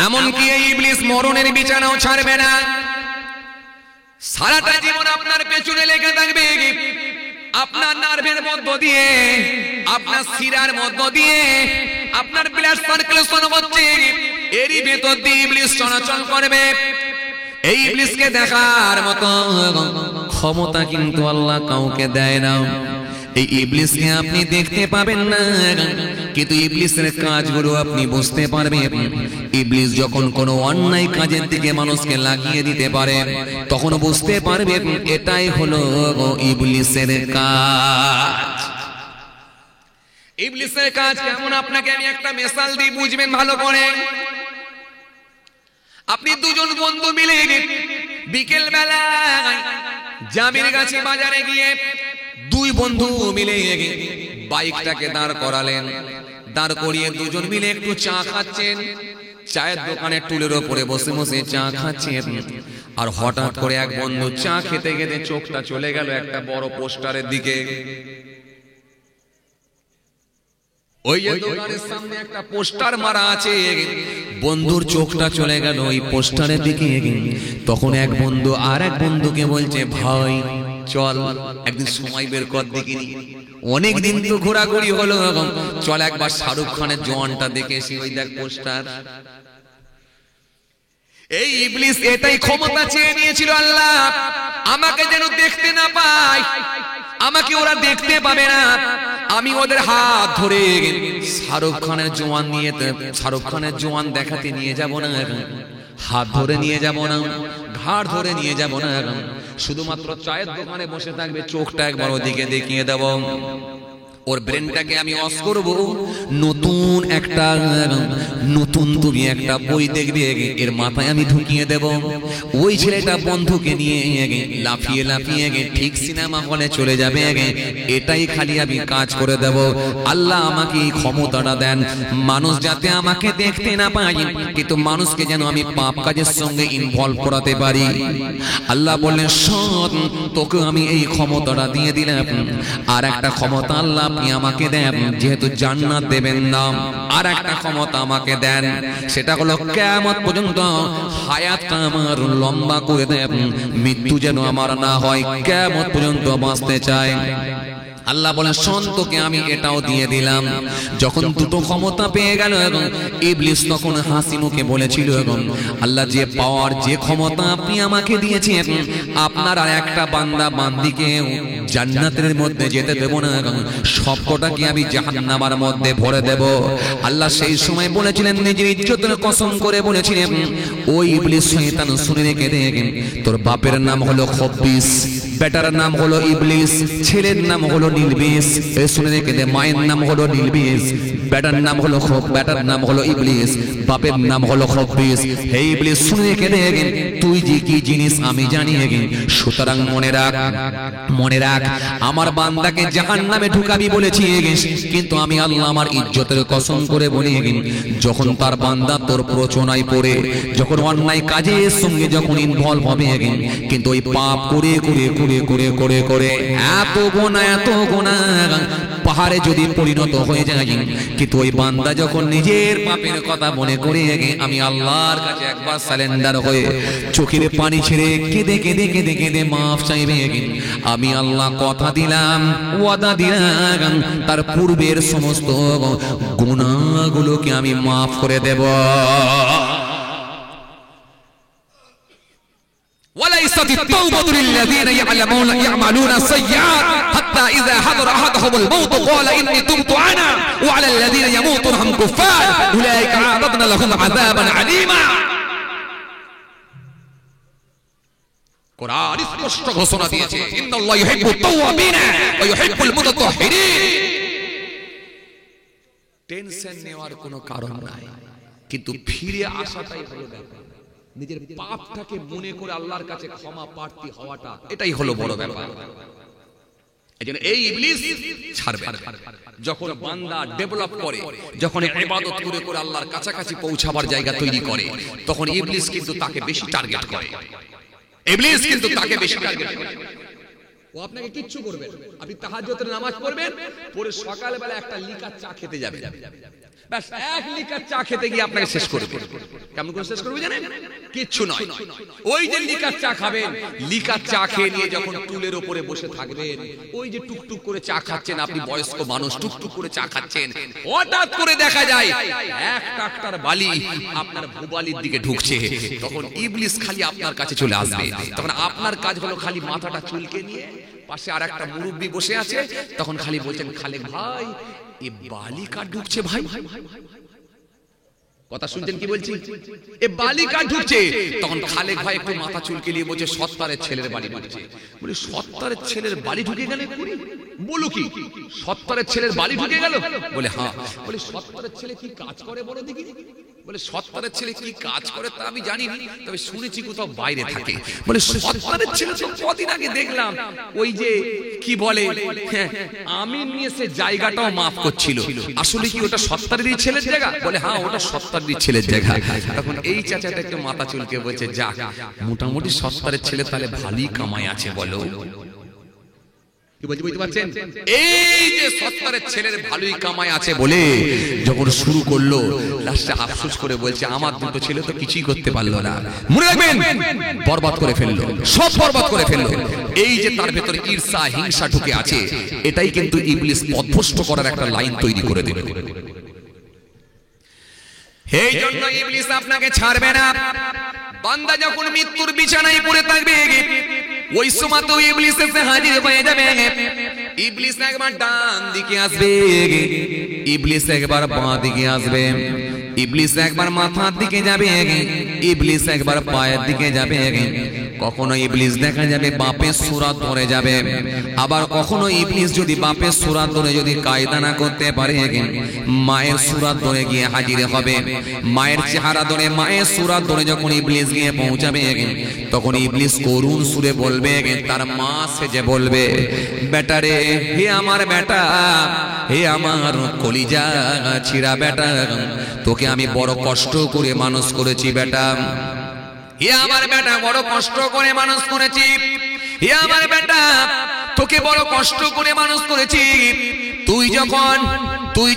এমনকি এই ইবলিস মরণের বিছানাও ছাড়বে না। সারাটা জীবন আপনার পেছনে লেগে থাকবে, আপনার নার্ভের মধ্য দিয়ে, আপনার শিরার মধ্য দিয়ে আপনার ব্লাড সার্কুলেশন হচ্ছে, এরই ভেতর দিয়ে ইবলিস চলাচল করবে। এই ইবলিসকে দেখার মতো ক্ষমতা কিন্তু আল্লাহ কাউকে দেয় না। এই ইবলিসকে আপনি দেখতে পাবেন না, কিন্তু ইবলিসের কাজগুলো আপনি বুঝতে পারবেন। ইবলিস যখন কোনো অন্যায় কাজের দিকে মানুষকে লাগিয়ে দিতে পারে, তখন বুঝতে পারবেন এটাই হলো ইবলিসের কাজ। ইবলিসের কাজ কেমন আপনাকে আমি একটা মিসাল দিই, বুঝবেন ভালো করে। আপনি দুজন বন্ধু মিলে বিকেল বেলায় জামের গাছে বাজারে গিয়ে দুই বন্ধু মিলে বাইকটাকে দাঁড় করালেন। দাঁড় করিয়ে দুজন মিলে একটু চা খাচ্ছেন। চায়ের দোকানে টুলের ওপরে বসে বসে চা খাচ্ছেন। আর হঠাৎ করে এক বন্ধু চা খেতে খেতে চোখটা চলে গেল একটা বড় পোস্টারের দিকে। ওই দোকানের সামনে একটা পোস্টার মারা আছে, বন্ধুর চোখটা চলে গেল ওই পোস্টারের দিকে। তখন এক বন্ধু আর এক বন্ধুকে বলছে, ভাই চল একদিন সময় বের কর দেখিনি, অনেকদিন তো ঘোরাঘুরি হলো, চল একবার শাহরুখ খানের জওয়ানটা দেখে এসি, ওই দেখ পোস্টার। এই ইবলিস এটাই ক্ষমতা চেয়ে নিয়েছিল, আল্লাহ আমাকে যেন দেখতে না পায়, আমাকে ওরা দেখতে পাবে না। আমি ওদের হাত ধরে শাহরুখ খানের জওয়ান নিয়ে, শাহরুখ খানের জওয়ান দেখাতে নিয়ে যাব না, হাত ধরে নিয়ে যাব না, ঘাড় ধরে নিয়ে যাব না, শুধুমাত্র চায়ের দোকানে বসে থাকবে, চোখটা একবার ওদিকে দেখিয়ে দেব। ওর ব্রেনটাকে আমি অস করব, নতুন একটা নতুন তুমি একটা বই দেখবে, এর মাথায় আমি ঢুকিয়ে দেব। ওই ছেলেটা বন্ধুকে নিয়ে লাফিয়ে লাফিয়ে ঠিক সিনেমা হলে চলে যাবে। এটাই খালি আমি কাজ করে দেব। আল্লাহ আমাকে এই ক্ষমতাটা দেন, মানুষ যাতে আমাকে দেখতে না পায়, কিন্তু মানুষকে যেন আমি পাপ কাজের সঙ্গে ইনভলভ করাতে পারি। আল্লাহ বললেন, শোন তোকে আমি এই ক্ষমতাটা দিয়ে দিলাম। আর একটা ক্ষমতা আল্লাহ আপনি আমাকে দেন, যেহেতু জান্নাত দেবেন না, আর একটা ক্ষমতা আমাকে দেন, সেটা হলো কিয়ামত পর্যন্ত হায়াতটা আমার লম্বা করে দেন, মৃত্যু যেন আমার না হয়, কিয়ামত পর্যন্ত বাঁচতে চাই। আল্লাহ বলেন, শোন তোকে আমি এটাও দিয়ে দিলাম। যখন দুটো ক্ষমতা পেয়ে গেল, ইবলিস তখন হাসি মুখে বলেছিল, আল্লাহ যে পাওয়ার যে ক্ষমতা আপনি আমাকে দিয়েছেন, আপনার আর একটা বান্দা বান্দিকে জান্নাতের মধ্যে যেতে দেব না, সবকটাকে আমি জাহান্নামের মধ্যে ভরে দেব। আল্লাহ সেই সময় বলেছিলেন, নিজের ইজ্জতের কসম করে বলেছিলেন, ওই ইবলিস শয়তান শুনে রেখে দে, তোর বাপের নাম হলো খব্বিস, বেটার নাম হলো ইবলিস, ছেলের নাম হলো নীলবিস, শুনে রেখে দে, মায়ের নাম হলো নীলবিস, বেটার নাম হলো বেটার নাম হলো ইবলিস, বাপের নাম হলো খব্বিস। হে ইবলিস শুনে রেখে দে, তুই যে কি জিনিস আমি জানি। সুতরাং মনে রাখ, মনে রাখ, আমার বান্দাকে জাহান্নামে ঢুকাবি বলেছি, কিন্তু আমি আল্লাহ আমার ইজ্জতের কসম করে বলি, যখন তার বান্দা তোর প্রচনায় পড়ে, যখন অন্যায় কাজের সঙ্গে যখন ইনভলভ হবে, কিন্তু ওই পাপ করে করে করে করে করে করে এত গোনা পাহাড়ে যদি পরিণত হয়ে যায়, কিন্তু ওই বান্দা যখন নিজের পাপের কথা মনে করে আমি আল্লাহর কাছে একবার সারেন্ডার হয়ে চোখের পানি ছেড়ে কেঁদে কেঁদে কেঁদে কেঁদে মাফ চাইবে, আমি আল্লাহ কথা দিলাম, ওয়াদা দিলাম, তার পূর্বের সমস্ত গুনাহগুলোকে আমি মাফ করে দেব। وليست التوبة للذين يعملون السيئات حتى إذا حضر أحدهم الموت قال إني تبت أنا وعلى الذين يموتون هم كفار أولئك أعتدنا لهم عذابا عليما। কোরআন স্পষ্ট ঘোষণা দিয়েছে, ইন্নাল্লাহা ইউহিব্বুত তাওয়াবিন ওয়া ইউহিব্বুল মুতাতাহহিরিন। টেনশন নেওয়ার কোনো কারণ নাই, কিন্তু ফিরে আসাটাই হলো ব্যাপার। নিজের পাপটাকে মনে করে আল্লাহর কাছে ক্ষমা প্রার্থী হওয়াটা, এটাই হলো বড় ব্যাপার। এজন্য এই ইবলিস ছাড়বে না। যখন বান্দা ডেভেলপ করে, যখন ইবাদত করে করে আল্লাহর কাছাকাছি পৌঁছাবার জায়গা তৈরি করে, তখন ইবলিস কিন্তু তাকে বেশি টার্গেট করে। ইবলিস কিন্তু তাকে বেশি টার্গেট করে। ও আপনাকে কিচ্ছু করবে না। আপনি তাহাজ্জুদের নামাজ পড়বেন, পরে সকালবেলা একটা লিকার চা খেতে যাবেন, ব্যাস 1 লিকার চা খেতে গিয়ে আপনাকে শেষ করবে। কেমন করে শেষ করবে জানেন? কিচ্ছু নয়। ওই যে লিকার চা খাবেন, লিকার চা খেয়ে নিয়ে যখন টুলের উপরে বসে থাকবেন, ওই যে টুকটুক করে চা খাচ্ছেন, আপনি বয়স্ক মানুষ টুকটুক করে চা খাচ্ছেন, হঠাৎ করে দেখা যায় এক টাকটার বালি আপনার ভুবালির দিকে ঢুকছে। তখন ইবলিস খালি আপনার কাছে চলে আসবে। তখন আপনার কাজ হলো খালি মাথাটা চুলকে নিয়ে, পাশে আর একটা মুরব্বি বসে আছে, তখন খালি বলছেন, খালেক ভাই এ বালি কার ঢুকছে ভাই? কথা শুনছেন কি বলছি? এ বালি কার ঢুকছে? তখন খালেক ভাই একটু মাথা চুলকে নিয়ে বলছে, সত্তারের ছেলের বাড়ি ঢুকছে। বলে সত্তারের ছেলের বাড়ি ঢুকে গেল? বলো কি সত্তারের ছেলের বাড়ি ঢুকে গেল? বলে হ্যাঁ। বলে সত্তারের ছেলে কি কাজ করে বলো দেখি? বলে সত্তারের ছেলে কি কাজ করে তা আমি জানি না, তবে শুনেছি কোথাও বাইরে থাকে। বলে সত্তারের ছেলে তো কদিন আগে দেখলাম ওই যে কি বলে আমিন নিয়ে সে জায়গাটাও মাফ করছিল, আসলে কি ওটা সত্তারেরই ছেলের জায়গা? বলে হ্যাঁ ওটা সত্তারেরই ছেলের জায়গা। তখন এই চাচাটা একটু মাথা চুলকে বলছে, যাক মোটামুটি সত্তারের ছেলে তাহলে ভালোই কামাই আছে বলো। বুঝতে পারছেন? এই যে সত্তারের ছেলের ভালোই কামাই আছে বলে যখন শুরু করলো, লাস্টে আফসোস করে বলছে, আমার দুটো ছেলে তো কিছুই করতে পারলো না। মনে রাখবেন, বরবাদ করে ফেললো, সব বরবাদ করে ফেললো। এই যে তার ভেতরে ঈর্ষা হিংসা ঢুকে আছে, এটাই কিন্তু ইবলিস পথভ্রষ্ট করার একটা লাইন তৈরি করে দেবে। এই জন্য ইবলিস আপনাকে ছাড়বে না। বান্দা যখন মৃত্যুর বিছানায় পড়ে থাকবে, ওই সময় তো ইবলিস এসে হাজির হয়ে যাবে। ইবলিস একবার ডান দিকে আসবে, ইবলিস একবার বাঁ দিকে আসবে, ইবলিস একবার মাথার দিকে যাবে, ইবলিস একবার পায়ের দিকে যাবে। কখনো ইবলিস দেখা যাবে বাপের সূরাত ধরে যাবে, আবার কখনো ইবলিস যদি বাপের সূরাত ধরে যদি কায়দা না করতে পারে, মায়ের সূরাত ধরে গিয়ে হাজির হবে। মায়ের চেহারা ধরে, মায়ের সূরাত ধরে যখন ইবলিস গিয়ে পৌঁছাবে, তখন ইবলিস করুণ সুরে বলবে, তার মা সেজে বলবে, বেটা রে, হে আমার বেটা, হে আমার কলিজা ছিঁড়া বেটা, তোকে আমি বড় কষ্ট করে মানুষ করেছি বেটা। হে আমার বেটা, বড় কষ্ট করে মানুষ করেছি। হে আমার বেটা, তোকে বড় কষ্ট করে মানুষ করেছি। তুই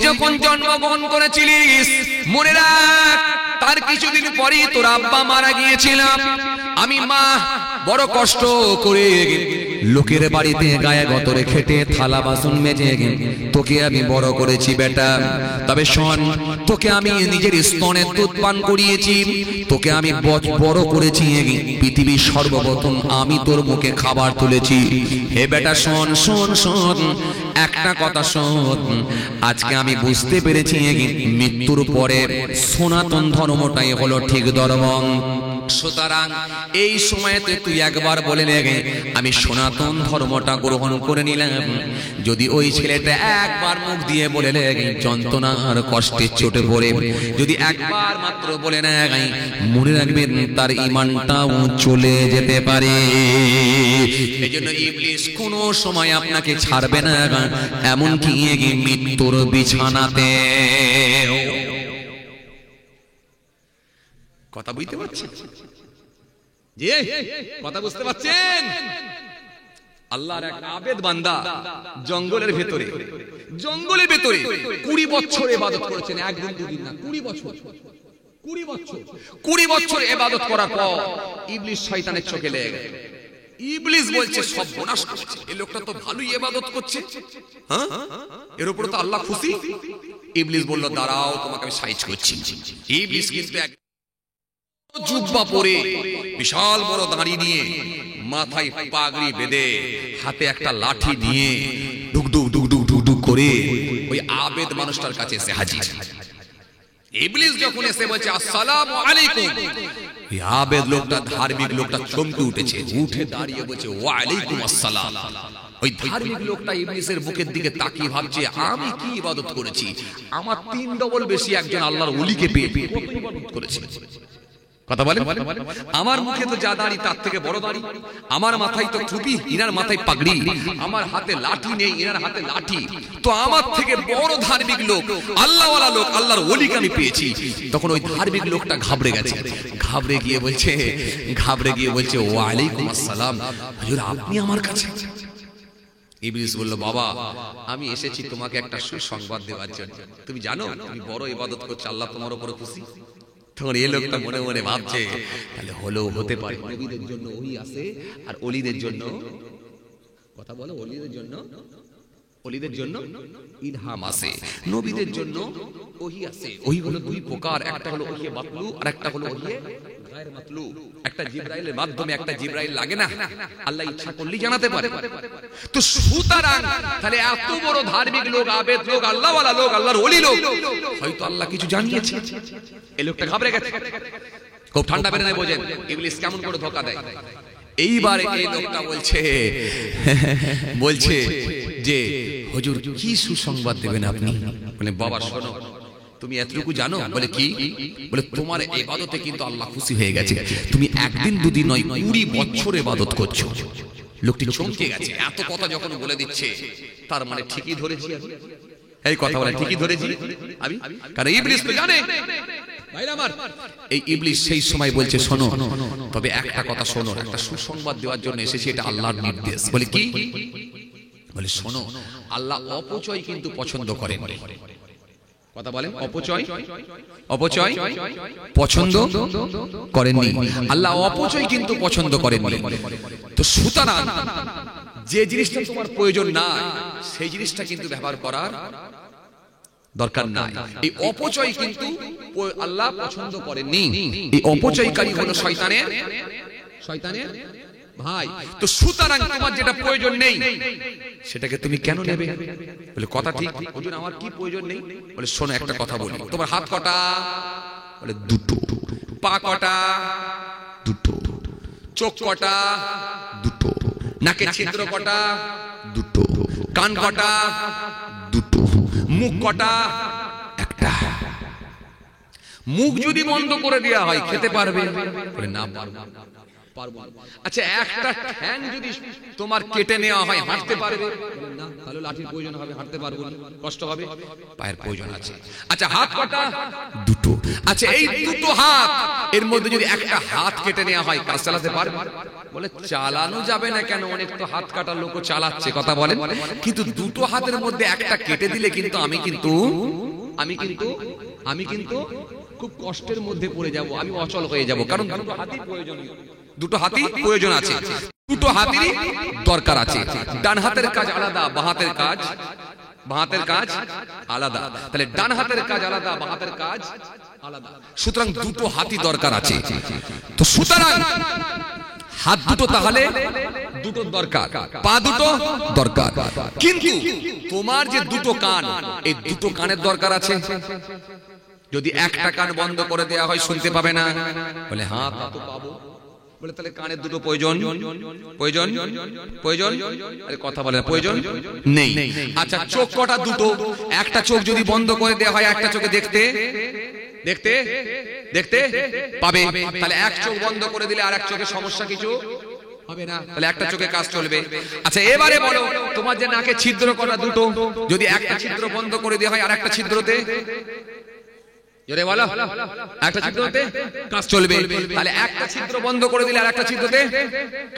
যখন জন্মগ্রহণ করেছিলিস, মনে রাখ তার কিছুদিন পরেই তোর আব্বা মারা গিয়েছিল। আমি মা বড় কষ্ট করে লোকের বাড়িতে গায়ে গতরে খেটে থালা বাসন মেজে তোকে আমি বড় করেছি বেটা। তবে শোন, তোকে আমি নিজের স্তনের দুধ পান করিয়েছি, তোকে আমি বড় করেছি, পৃথিবীর সর্বপ্রথম আমি তোর মুখে খাবার তুলেছি। হে বেটা শোন শোন শোন, একটা কথা শোন, আজকে আমি বুঝতে পেরেছি মৃত্যুর পরে সনাতন ধর্মটাই হলো ঠিক ধর্ম। সুতরাং এই সময়তে তুই একবার বলে নে, আমি সনাতন ধর্মটা গ্রহণ করে নিলাম। যদি ওই ছেলেটা একবার মুখ দিয়ে বলে নে, যন্ত্রণার কষ্টের চোটে পড়ে যদি একবার মাত্র বলে না, মনে রাখবেন তার ঈমানটাও চলে যেতে পারে। এই জন্য ইবলিস কোনো সময় আপনাকে ছাড়বে না, এমনকি মৃত্যুর বিছানাতে। কথা বুঝতে পারছেন? জি, কথা বুঝতে পারছেন? আল্লাহর এক আবেদ বান্দা জঙ্গলের ভেতরে 20 বছর ইবাদত করেছেন, একদিন দুদিন না, 20 বছর ইবাদত করার পর ইবলিস শয়তানের চোখে লেগে গেল। ইবলিস বলছে, সব বোনাস করছে, এই লোকটা তো ভালোই ইবাদত করছে, হ্যাঁ এর উপরে তো আল্লাহ খুশি। ইবলিস বলল, দাঁড়াও তোমাকে আমি সাইজ করছি। ইবলিস কিন্তু জুব্বা পরে, বিশাল বড় দাড়ি নিয়ে, মাথায় পাগড়ি বেঁধে, হাতে একটা লাঠি নিয়ে ডুক ডুক ডুক ডুক ডুক ডুক করে ওই আবেদ মানুষটার কাছে এসে হাজির। ইবলিস যখন এসে বলছে আসসালামু আলাইকুম, এই আবেদ লোকটা, ধার্মিক লোকটা চমকে উঠেছে, উঠে দাঁড়িয়ে বলছে ওয়া আলাইকুম আসসালাম। ওই ধার্মিক লোকটা ইবলিসের বুকের দিকে তাকিয়ে ভাবছে, আমি কি ইবাদত করেছি, আমার 3 ডবল বেশি একজন আল্লাহর ওলিকে পেয়ে কত ইবাদত করেছে। কথা বলেন, আমার মুখে তো যা দাড়ি তার থেকে বড় দাড়ি, আমার মাথায় তো টুপি, ইনার মাথায় পাগড়ি, আমার হাতে লাঠি নেই, ইনার হাতে লাঠি, তো আমার থেকে বড় ধার্মিক লোক, আল্লাহওয়ালা লোক, আল্লাহর ওলিকে আমি পেয়েছি। তখন ওই ধার্মিক লোকটা ঘাবড়ে গেছে, ঘাবড়ে গিয়ে বলছে ওয়া আলাইকুম আসসালাম, হুজুর আপনি আমার কাছে? ইবলিস বলল, বাবা আমি এসেছি তোমাকে একটা সুসংবাদ দেওয়ার জন্য। তুমি জানো তুমি বড় ইবাদত করছো, আল্লাহ তোমার উপরে খুশি। তখন এই লোকটা মনে মনে ভাবছে, তাহলে হতে পারে নবীদের জন্য ওহী আসে আর ওলিদের জন্য, কথা বলো, ওলিদের জন্য ইলহাম আসে, নবীদের জন্য ওহী আসে। ওহী হলো দুই প্রকার, একটা হলো ওহী মাতলু আর একটা হলো ওহী গায়র মাতলু। একটা জিবরাইলের মাধ্যমে, একটা জিবরাইল লাগে না, আল্লাহ ইচ্ছা করলেই জানাতে পারে। তো সুতরাং তাহলে এত বড় ধার্মিক লোক, আবেদ লোক, আল্লাহওয়ালা লোক, আল্লাহর ওলি লোক, হয়তো আল্লাহ কিছু জানিয়েছে। এই লোকটা ঘাবড়ে গেছে, খুব ঠান্ডা বেড়ে নাই। বোঝেন ইবলিস কেমন করে ধোঁকা দেয়। এইবার এই লোকটা বলছে যে হুজুর কি সুসংবাদ দেবেন আপনি? বলে, বাবা শোনো, তুমি এতটুকু জানো? বলে কি? বলে তোমার ইবাদতে কিন্তু আল্লাহ খুশি হয়ে গেছে। তুমি একদিন দুদিন নয় 20 বছর ইবাদত করছো। লোকটি চমকে গেছে, এত কথা যখন বলে দিচ্ছে তার মানে ঠিকই ধরেছি আমি। এই কথা বলে ঠিকই ধরেছি আমি, কারণ ইবলিস তো জানে। ভাইরা আমার, এই ইবলিস সেই সময় বলছে, শোনো তবে একটা কথা শোনো, একটা সুসংবাদ দেওয়ার জন্য এসেছি, এটা আল্লাহর নির্দেশ। বলে কি? বলে শোনো, আল্লাহ অপচয় কিন্তু পছন্দ করেন। কথা বলেন, অপচয় পছন্দ করেননি আল্লাহ, অপচয় কিন্তু পছন্দ করেননি। তো সুতরাং যে জিনিসটা তোমার প্রয়োজন না সেই জিনিসটা কিন্তু ব্যবহার করার দরকার নাই। এই অপচয় কিন্তু আল্লাহ পছন্দ করেননি। এই অপচয়কারী হলো শয়তানের ভাই। তো সুতরাং তোমার যেটা প্রয়োজন নেই সেটাকে তুমি কেন নেবে? বলে কথা ঠিক, হুজুর আমার কি প্রয়োজন নেই? বলে শোনো একটা কথা বলি, তোমার হাত কটা? বলে দুটো। পা কটা? দুটো। চোখ কটা? দুটো। নাকের ছিদ্র কটা? দুটো। কান কটা? দুটো। মুখ কটা? একটা। মুখ যদি বন্ধ করে দেওয়া হয় খেতে পারবে? বলে না, পারবো। আচ্ছা একটা ঠ্যাং যদি তোমার কেটে নেওয়া হয় হাঁটতে পারবে? না, তাহলে লাঠির প্রয়োজন হবে, হাঁটতে পারবো না, কষ্ট হবে। পায়ের প্রয়োজন আছে। আচ্ছা হাত কটা? দুটো। আচ্ছা এই দুটো হাত, এর মধ্যে যদি একটা হাত কেটে নেওয়া হয় কাজ চালাতে পারবে? বলে চালানো যাবে না কেন, অনেক তো হাত কাটা লোক চালাচ্ছে, কথা বলেন। কিন্তু দুটো হাতের মধ্যে একটা কেটে দিলে কিন্তু আমি কিন্তু খুব কষ্টের মধ্যে পড়ে যাব, আমি অচল হয়ে যাব, কারণ দুটো হাতই প্রয়োজনীয়, দুটো হাতই প্রয়োজন আছে, দুটো হাতেরই দরকার আছে। ডান হাতের কাজ আলাদা, বাঁ হাতের কাজ আলাদা। তাহলে ডান হাতের কাজ আলাদা, বাঁ হাতের কাজ আলাদা, সুতরাং দুটো হাতই দরকার আছে। তো সুতরাং হাত দুটো তাহলে দুটো দরকার, পা দুটো দরকার, কিন্তু তোমার যে দুটো কান, এই দুটো কানের দরকার আছে। যদি একটা কান বন্ধ করে দেওয়া হয় শুনতে পাবে না? বলে হ্যাঁ তা তো পাবো। বলে তাহলে কানের দুটো প্রয়োজন? আরে কথা বলে প্রয়োজন নেই। আচ্ছা চোখ কটা? দুটো। একটা চোখ যদি বন্ধ করে দেওয়া হয় একটা চোখে দেখতে পাবে, তাহলে এক চোখ বন্ধ করে দিলে আর এক চোখে সমস্যা কিছু হবে না, তাহলে একটা চোখে কাজ চলবে। আচ্ছা এবারে বলো, তোমার যে নাকে ছিদ্র করা দুটো, যদি একটা ছিদ্র বন্ধ করে দেওয়া হয় আর একটা ছিদ্রতে, জোরে বলো, একটা ছিদ্রতে কাজ চলবে, তাহলে একটা ছিদ্র বন্ধ করে দিলে আর একটা ছিদ্রতে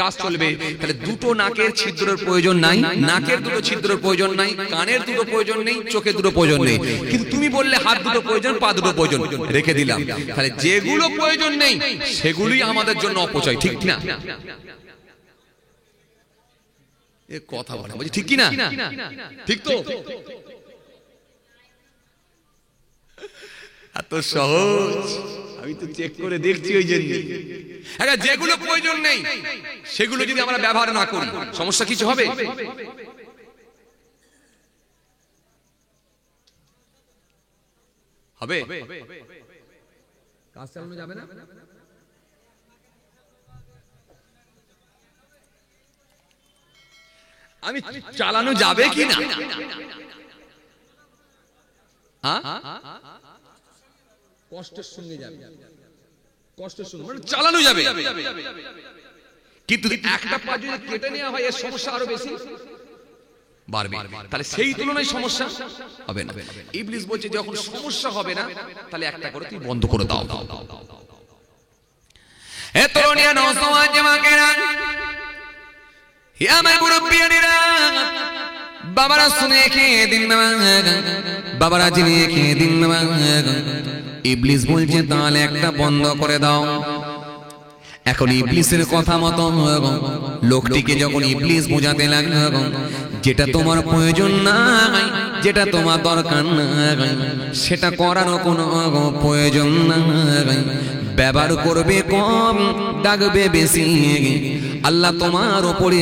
কাজ চলবে। তাহলে দুটো নাকের ছিদ্রের প্রয়োজন নাই, নাকের দুটো ছিদ্রের প্রয়োজন নাই, কানের দুটো প্রয়োজন নেই, চোখের দুটো প্রয়োজন নেই, কিন্তু তুমি বললে হাত দুটো প্রয়োজন, পা দুটো প্রয়োজন, রেখে দিলাম। তাহলে যেগুলো প্রয়োজন নেই সেগুলোই আমাদের জন্য অপচয়, ঠিক না? এ কথা বলে বলছি ঠিক কি না? ঠিক তো? এত সহজ, আমি তো চেক করে দেখছি ওই জন্য। যেগুলো প্রয়োজন নেই সেগুলো যদি আমরা ব্যবহার না করি সমস্যা কিছু হবে? কাজ চালানো যাবে না? আমি চালানো যাবে কি না? কষ্টের সঙ্গে যাবে, কষ্টের সঙ্গে মানে চালানো যাবে, কিন্তু একটা পা যদি কেটে নেওয়া হয় এর সমস্যা আরো বেশি বাড়বে, তাহলে সেই তুলনায় সমস্যা হবে না। ইবলিস বলছে যখন সমস্যা হবে না তাহলে একটা করে তুই বন্ধ করে দাও। এ তরুণিয়া নওজওয়ান জামাকেরা, হে আমার মুরব্বিয়ানেরা, বাবারা শুনে খেয়ে দিন বাবা, বাবারা জেনে খেয়ে দিন বাবা। ইবলিস বলছে তাহলে একটা বন্ধ করে দাও। এখন ইবলিসের কথা মতো লোকটিকে যখন ইবলিস বোঝাতে লাগলো, যেটা তোমার প্রয়োজন নাই, যেটা তোমার দরকার নাই, সেটা করারও কোনো প্রয়োজন নাই। ব্যবহার করবে কম, ডাকবে বেশি, আল্লাহ তোমার উপরে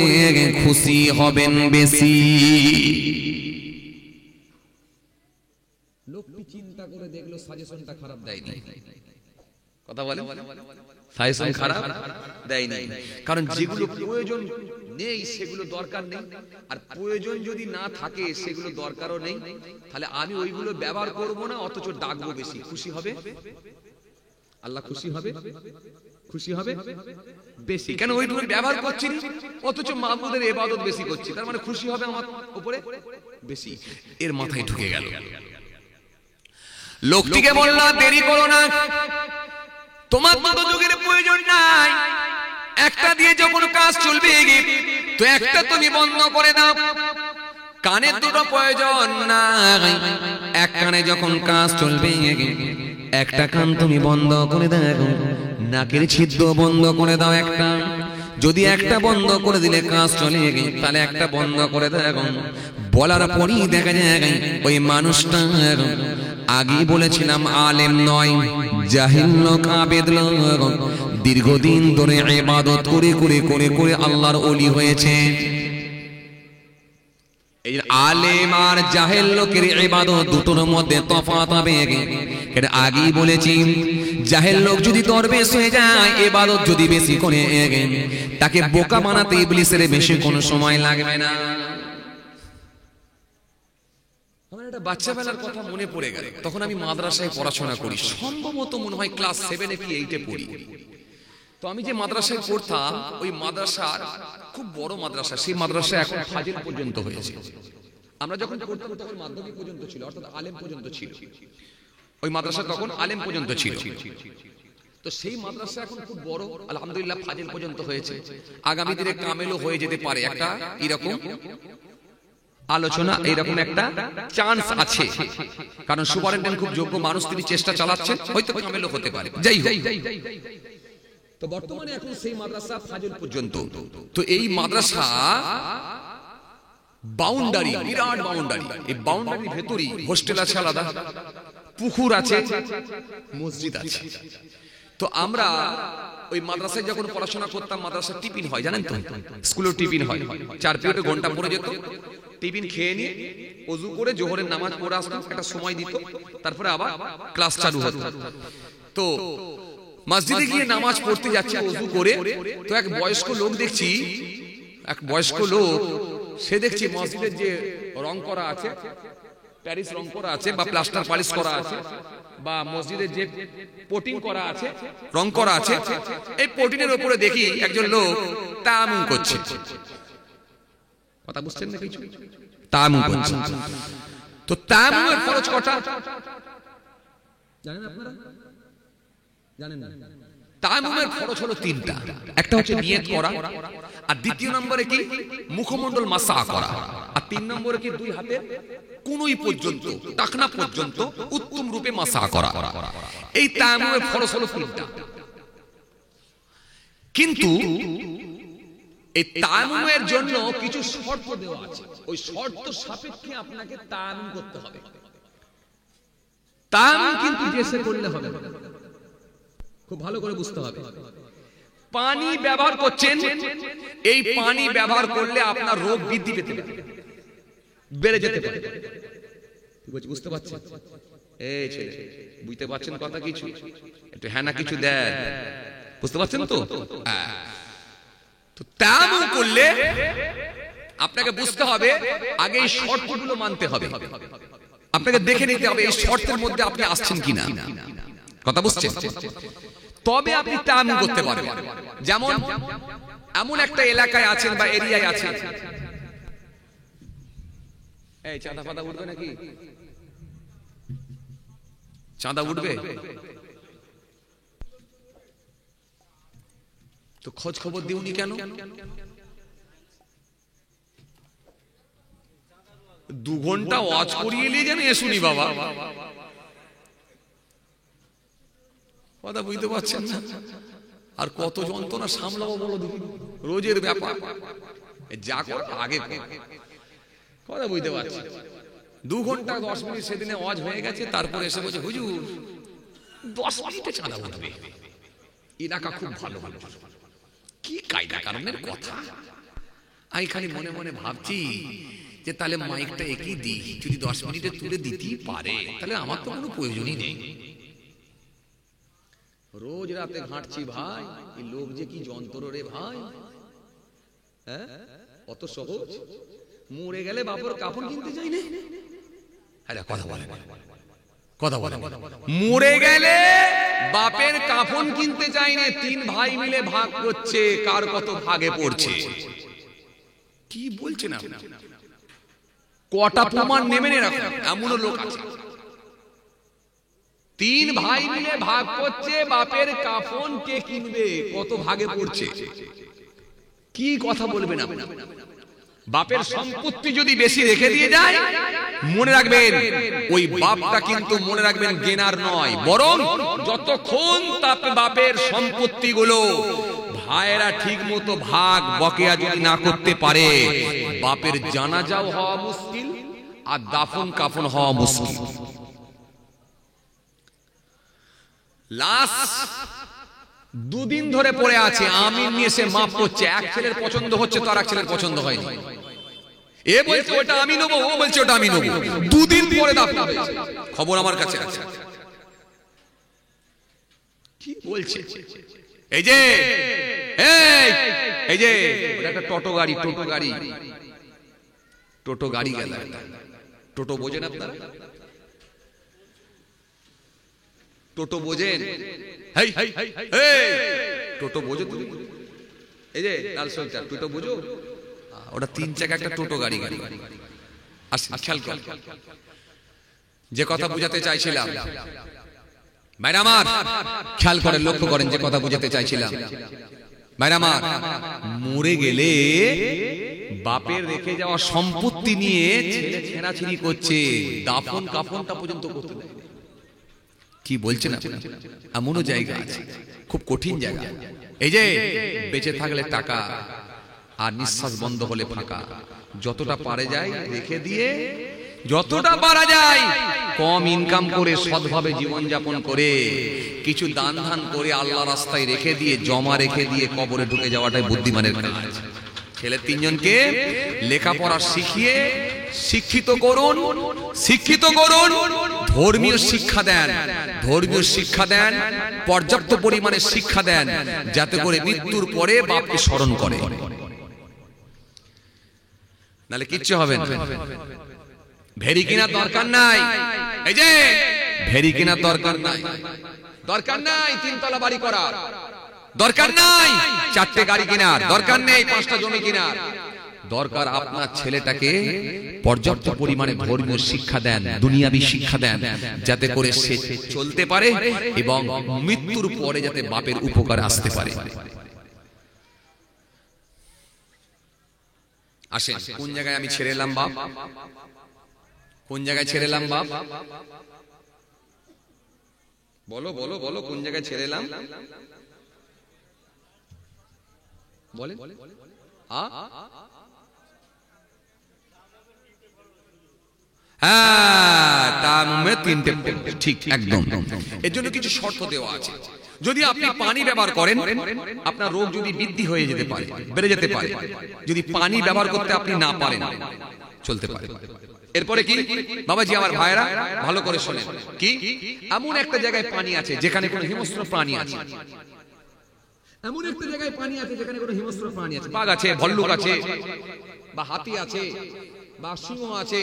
খুশি হবেন বেশি। লোকটি চিন্তা করে দেখলো সাজেশনটা খারাপ দেয়নি। কথা বলে সাজেশন খারাপ দেয়নি, কারণ যেগুলো প্রয়োজন নেই সেগুলো দরকার নেই, আর প্রয়োজন যদি না থাকে সেগুলো দরকারও নেই, তাহলে আমি ওইগুলো ব্যবহার করব না, অথচ ডাকবো বেশি। খুশি হবে আল্লাহ, খুশি হবে, খুশি হবে বেশি। কেন ওইগুলো ব্যবহার করছি অথচ মাবুদের ইবাদত বেশি করছি, তার মানে খুশি হবে আমার উপরে বেশি। এর মাথায় ঢুকে গেল। লোকটিকে বলল দেরি করো না, তোমার তো যুগের প্রয়োজন নাই, একটা দিয়ে যখন কাজ চলবে তো একটা তুমি বন্ধ করে দাও। কানের দুটো প্রয়োজন নাই, এক কানে যখন কাজ চলবে একটা কান তুমি বন্ধ করে দাও। নাকের ছিদ্র বন্ধ করে দাও একটা, যদি একটা বন্ধ করে দিলে কাজ চলে তাহলে একটা বন্ধ করে দাও। বলার পরই দেখা যায় ওই মানুষটা, আগেই বলেছিলাম আলেম নয়, জাহিল লোক, আবেদ লোক, দীর্ঘদিন ধরে ইবাদত করে করে করে করে আল্লাহর ওলি হয়েছে। এই আলেম আর জাহেল লোকের ইবাদত দুটোর মধ্যে তফাৎ হবে। এটা আগেই বলেছি, জাহেল লোক যদি দরবেশ হয়ে যায়, ইবাদত যদি বেশি করে, তাকে বোকা বানাতে ইবলিসের বেশি কোনো সময় লাগবে না। আমার একটা বাচ্চাবেলার কথা মনে পড়ে গেল। তখন আমি মাদ্রাসায় পড়াশোনা করি, সম্ভবত মনে হয় ক্লাস 7 কি 8 পড়ি। তো আমি যে মাদ্রাসায় পড়তাম, ওই মাদ্রাসার খুব বড় মাদ্রাসা, সেই মাদ্রাসা এখন ফাজিল পর্যন্ত হয়েছে। আমরা যখন পড়তাম তখন মাধ্যমিক পর্যন্ত ছিল, অর্থাৎ আলেম পর্যন্ত ছিল। ওই মাদ্রাসা তখন আলেম পর্যন্ত ছিল। তো সেই মাদ্রাসা এখন খুব বড়, আলহামদুলিল্লাহ ফাজিল পর্যন্ত হয়েছে। আগামী দিনে কামেলও হয়ে যেতে পারে, একটা এরকম আলোচনা, এরকম একটা চান্স আছে। কারণ সুপারিনটেন্ডেন্ট খুব যোগ্য মানুষ, তিনি চেষ্টা চালাচ্ছেন, হয়তো কামেলও হতে পারে। যাই হোক, তো বর্তমানে এখন সেই মাদ্রাসা ফাজিল পর্যন্ত। তো এই মাদ্রাসা বাউন্ডারি, বিরাট বাউন্ডারি। এই বাউন্ডারির ভেতরেই হোস্টেল আছে আলাদা, পুকুর আছে, মসজিদ আছে। তো আমরা ওই মাদ্রাসায় যখন পড়াশোনা করতাম, মাদ্রাসার টিফিন হয়, জানেন তো, স্কুলের টিফিন হয়, 4 পিরিয়ডে ঘন্টা পড়ে যেত। টিফিন খেয়ে নিয়ে ওযু করে জোহরের নামাজ পড়ে আসতাম, একটা সময় দিত, তারপরে আবার ক্লাস চালু হতো। তো মসজিদে গিয়ে নামাজ পড়তে যাচ্ছি ওযু করে, তো এক বয়স্ক লোক দেখছি, এক বয়স্ক লোক, সে দেখছি মসজিদের যে রং করা আছে, প্যারিস রং করা আছে বা প্লাস্টার পালিশ করা আছে, বা মসজিদের যে পোটিং করা আছে, রং করা আছে, এই পোটিনের উপরে দেখি একজন লোক তায়াম্মুম করছে। কথা বুঝছেন না কিছু? তায়াম্মুম করছে। তো তায়াম্মুমের ফরজ কটা জানেন আপনারা? জানেন না? তায়াম্মুমের ফরজ হলো 3টা। একটা হচ্ছে নিয়ত করা, আর দ্বিতীয় নম্বরে কি মুখমণ্ডল মাসা করা, আর 3 নম্বরে কি 2 হাতের কোনই পর্যন্ত, টাকনা পর্যন্ত উত্তম রূপে মাসা করা। এই তায়াম্মুমের ফরজ হলো 3টা। কিন্তু এই তায়াম্মুমের জন্য কিছু শর্ত দেওয়া আছে, ওই শর্ত সাপেক্ষে আপনাকে তায়াম্মুম করতে হবে। তায়াম্মুম কিন্তু জেসে করলে হবে না, খুব ভালো করে বুঝতে হবে। পানি ব্যবহার করছেন, এই পানি ব্যবহার করলে আপনার রোগ বৃদ্ধি পেতে পারে, বেড়ে যেতে পারে। বুঝতে পারছেন? এই ছেলে, বুঝতে পারছেন কথা? কিছু একটু হ্যাঁ না কিছু দেন, বুঝতে পারছেন তো? তো তায়াম্মুম করলে আপনাকে বুঝতে হবে, আগে এই শর্তগুলো মানতে হবে, আপনাকে দেখে নিতে হবে এই শর্তের মধ্যে আপনি আসছেন কিনা। কথা বুঝছেন? তবে আপনি তায়াম্মুম করতে পারবেন। যেমন এমন একটা এলাকায় আছেন বা এরিয়ায় আছেন, এই চাঁদা ফাদা উঠবে নাকি? চাঁদা উঠবে তো খোঁজ খবর দিওনি কেন? 2 ঘন্টা ওয়াজ করিয়ে নিয়ে যেন শুনি বাবা, কথা বুঝতে পারছেন না? আর কত যন্ত্রণা সামলাবো বলো দেখি, রোজের ব্যাপার। যা কর আগে কথা বুঝতে পারছি। 2 ঘন্টা 10 মিনিট সেদিনে ওয়াজ হয়ে গেছে, তারপরে এসে বলছে হুজুর 10 মিনিটে চাঁদা উঠবে, এলাকা খুব ভালো ভালো। কি কায়দা কারণের কথা। আমি খালি মনে মনে ভাবছি যে তাহলে মাইকটা একই দিই, যদি 10 মিনিটে তুলে দিতেই পারে তাহলে আমার তো কোনো প্রয়োজনই নেই। রোজ রাতে ঘাঁটছি ভাই, এই লোক যে কি যন্ত্র রে ভাই। হ্যাঁ, অত সহজ? মরে গেলে বাপর কাপড় কিনতে চাই না। আরে কথা বলে, কথা বলে, মরে গেলে বাপের কাফন কিনতে চাই না, 3 ভাই মিলে ভাগ করছে কার কত ভাগে পড়ছে। কি বলছেন আপনি? কটা প্রমাণ নেমে রাখুন, এমনও লোক আছে 3 ভাই মিলে ভাগ করছে, বাপের কাফন কে কিনবে, কত ভাগে পড়ছে। কি কথা বলবেন আপনি? বাপের সম্পত্তি যদি বেশি রেখে দিয়ে যায়, মনে রাখবেন ওই বাপটা কিন্তু মনে রাখবেন গেনার নয়, বরং যতক্ষণ তার বাপের সম্পত্তিগুলো ভাইয়েরা ঠিক মতো ভাগ বকেয়া যদি না করতে পারে, বাপের জানাজাও হওয়া মুশকিল আর দাফন কাফন হওয়া মুশকিল। লাশ 2 দিন ধরে পড়ে আছে, আমিন নিয়ে সে মাফ করছে। এক ছেলের পছন্দ হচ্ছে তো আর এক ছেলের পছন্দ হয়নি। এ বলছে ওটা আমি নেবো, ও বলছে ওটা আমি নেবো। 2 দিন পরে দাফন হয়েছে, খবর আমার কাছে আছে। কি বলছে? এই যে এই যে একটা টোটো গাড়ি, টোটো গাড়ি গেল। টোটো বোঝেন আপনারা? টোটো বোঝেন? টোটো বোঝো তুমি? এই যে লাল সোয়েটার, টোটো বোঝো? ওটা 3 চাকা একটা টোটো গাড়ি। খেয়াল কর, যে কথা বুঝাতে চাইছিলাম ভাইরা আমার, খেয়াল করেন, লক্ষ্য করেন যে কথা বুঝাতে চাইছিলাম ভাইরা আমার। মরে গেলে বাপের রেখে যাওয়া সম্পত্তি নিয়ে ছেলে ছেঁড়াছিড়ি করছে, দাফন কাফনটা পর্যন্ত করতে দেয়। কি বলছেন? এমনও জায়গা আছে, খুব কঠিন জায়গা। এই যে বেঁচে থাকলে টাকা আর নিঃশ্বাস বন্ধ হলে ফাঁকা, যতটা পারে যায় রেখে দিয়ে, যতটা পারা যায় কম ইনকাম করে সৎভাবে জীবন যাপন করে, কিছু দান ধান করে আল্লাহ রাস্তায় রেখে দিয়ে, জমা রেখে দিয়ে কবরে ঢুকে যাওয়াটাই বুদ্ধিমানের কাজ। ছেলে 3 জনকে লেখাপড়া শিখিয়ে শিক্ষিত করুন, ধর্মীয় শিক্ষা দেন, পর্যাপ্ত পরিমাণে শিক্ষা দেন, যাতে করে মৃত্যুর পরে বাপকে স্মরণ করে, নাহলে কিচ্ছু হবে না। ভেরি কেনার দরকার নাই, এই যে ভেরি কেনার দরকার নাই, 3 তলা বাড়ি করার দরকার নাই, 4টে গাড়ি কেনার দরকার নেই, 5টা জমি কেনার দরকার। আপনার ছেলেটাকে পর্যাপ্ত পরিমাণে ধর্মীয় শিক্ষা দেন, দুনিয়াবি শিক্ষা দেন, যাতে করে সে চলতে পারে এবং মৃত্যুর পরে যাতে বাপের উপকার আসতে পারে। আসেন, কোন জায়গায় আমি ছেড়ে এলাম বাপ? কোন জায়গায় ছেড়ে এলাম বাপ? বলো বলো বলো, কোন জায়গায় ছেড়ে এলাম? বলে ঠিক একদম। এর জন্য কিছু শর্ত দেওয়া আছে। যদি আপনি পানি ব্যবহার করেন, আপনার রোগ যদি বৃদ্ধি হয়ে যেতে পারে, বেড়ে যেতে পারে। যদি পানি ব্যবহার করতে আপনি না পারেন, চলতে পারে। এরপরে কি বাবাজি আমার ভাইরা ভালো করে শোনেন, কি এমন একটা জায়গায় পানি আছে যেখানে কোনো হিংস্র প্রাণী আছে, এমন একটা জায়গায় পানি আছে যেখানে কোনো হিংস্র প্রাণী আছে, বাঘ আছে, ভল্লুক আছে, বা হাতি আছে, বা সিংহ আছে,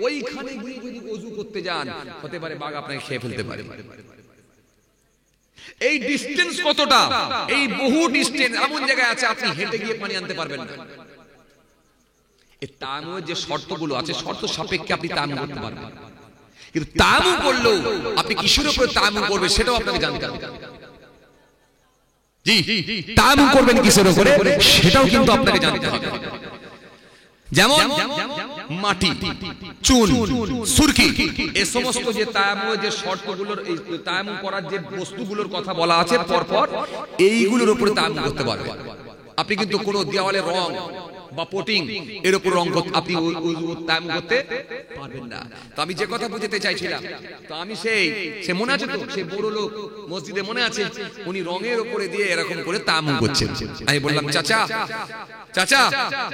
ওইখানে গিয়ে যদি ওযু করতে যান, হতে পারে বাঘ আপনাকে খেয়ে ফেলতে পারে। এই ডিসটেন্স কতটা? এই বহু ডিসটেন্স এমন জায়গায় আছে আপনি হেঁটে গিয়ে পানি আনতে পারবেন না। এই তায়াম্মুমের যে শর্তগুলো আছে, শর্ত সাপেক্ষে আপনি তায়াম্মুম করতে পারবেন, কিন্তু তায়াম্মুম করলেও আপনি কিসের উপরে তায়াম্মুম করবেন সেটাও আপনাকে জানতে হবে। জি, তায়াম্মুম করবেন কিসের উপরে সেটাও কিন্তু আপনাকে জানতে হবে। যেমন মাটি, চুন, সুরকি, এই সমস্ত যে তায়াম্মুমের যে শর্তগুলোর, এই তায়াম্মুম করার যে বস্তুগুলোর কথা বলা আছে পরপর, এইগুলোর উপরে তায়াম্মুম করতে পারবে। আপনি কিন্তু কোনো দেওয়ালে রং বা পোটিং এর উপর রং আপনি তায়াম্মুম করতে পারবেন না। তো আমি যে কথা বুঝাতে চাইছিলাম, তো আমি সে মনে আছে তো, সে বড় লোক মসজিদে মনে আছে, উনি রঙের উপরে দিয়ে এরকম করে তায়াম্মুম করছেন। আমি বললাম, চাচা চাচা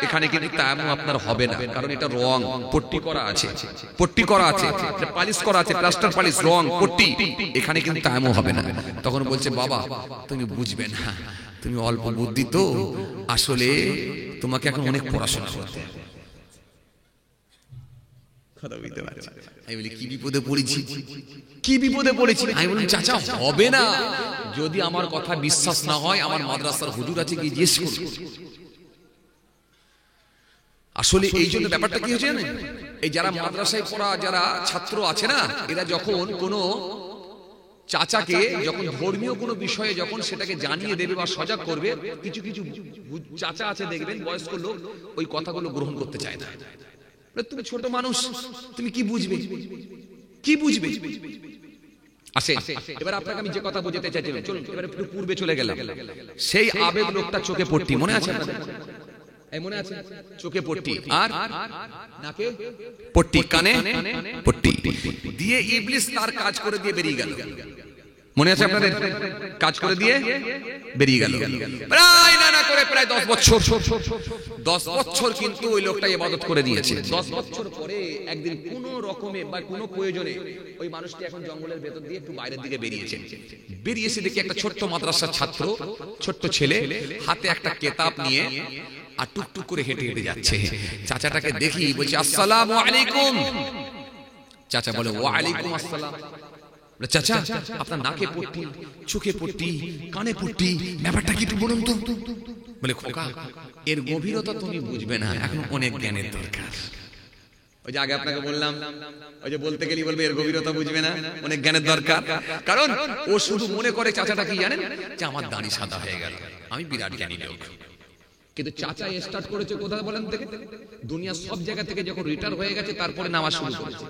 এখানে কিন্তু তায়াম্মুম আপনার হবে না, কারণ এটা রং পট্টি করা আছে, পট্টি করা আছে, পালিশ করা আছে, প্লাস্টার পালিশ, রং পট্টি, এখানে কিন্তু তায়াম্মুম হবে না। তখন বলছে, বাবা তুমি বুঝবে না, তুমি অল্প বুদ্ধি তো, আসলে তোমাকে এখন অনেক পড়াশোনা করতে হবে। আমি বলি, কি বিপদে পড়েছি, কি বিপদে পড়েছি? আমি বলি, চাচা হবে না, যদি আমার কথা বিশ্বাস না হয় আমার মাদ্রাসার হুজুর আছে, কি জিজ্ঞেস করুন। আসলে এই জন্য ব্যাপারটা কি হচ্ছে, এই যারা মাদ্রাসায় পড়া যারা ছাত্র আছে না, এরা যখন কোনো চাচাকে যখন ধর্মীয় কোনো বিষয়ে যখন সেটাকে জানিয়ে দেবে বা সজাগ করবে, কিছু কিছু চাচা আছে দেখবেন বয়স্ক লোক, ওই কথাগুলো গ্রহণ করতে চায় না। তুমি ছোট মানুষ, তুমি কি বুঝবে, কি বুঝবে? আসে এবার আপনাকে আমি যে কথা বোঝাতে চাইছিলাম, চলুন এবার একটু পূর্বে চলে গেলাম। সেই আবেদ লোকটা চোখে পট্টি, মনে আছে আপনাদের? মনে আছে, চোখে পট্টি আর নাকে পট্টি, কানে পট্টি দিয়ে ইবলিস তার কাজ করে দিয়ে বেরিয়ে গেল। মনে আছে আপনাদের? কাজ করে দিয়ে বেরিয়ে গেল প্রায় না করে প্রায় 10 বছর। 10 বছর কিন্তু ওই লোকটা ইবাদত করে দিয়েছে। 10 বছর পরে একদিন কোনো রকমে বা কোনো প্রয়োজনে ওই মানুষটি এখন জঙ্গলের ভেতর দিয়ে একটু বাইরের দিকে বেরিয়েছে। বেরিয়েছে দেখি একটা ছোট্ট মাদ্রাসার ছাত্র, ছোট্ট ছেলে, হাতে একটা কিতাব নিয়ে আর টুকটুক করে হেঁটে হেঁটে যাচ্ছে। চাচাটাকে দেখি বলছে, আসসালামু আলাইকুম। চাচা বলে, ওয়া আলাইকুম আসসালাম। চাচা আপনার নাকে পট্টি, চোখে পট্টি, কানে পট্টি, ব্যাপারটা কি একটু বলুন তো। বলে, খোকা এর গভীরতা তুমি বুঝবে না, এখন অনেক জ্ঞানের দরকার। ওই যে আগে আপনাকে বললাম, ওই যে বলতে গেলি বলবে এর গভীরতা বুঝবে না, অনেক জ্ঞানের দরকার। কারণ ও শুধু মনে করে চাচাটা কি জানেন, যে আমার দাড়ি সাদা হয়ে গেল, আমি বিরাট জ্ঞানী লোক। কিন্তু চাচা স্টার্ট করেছে কোথায় বলেন থেকে? দুনিয়ার সব জায়গা থেকে যখন রিটায়ার হয়ে গেছে তারপরে নামাজ শুরু করেছে।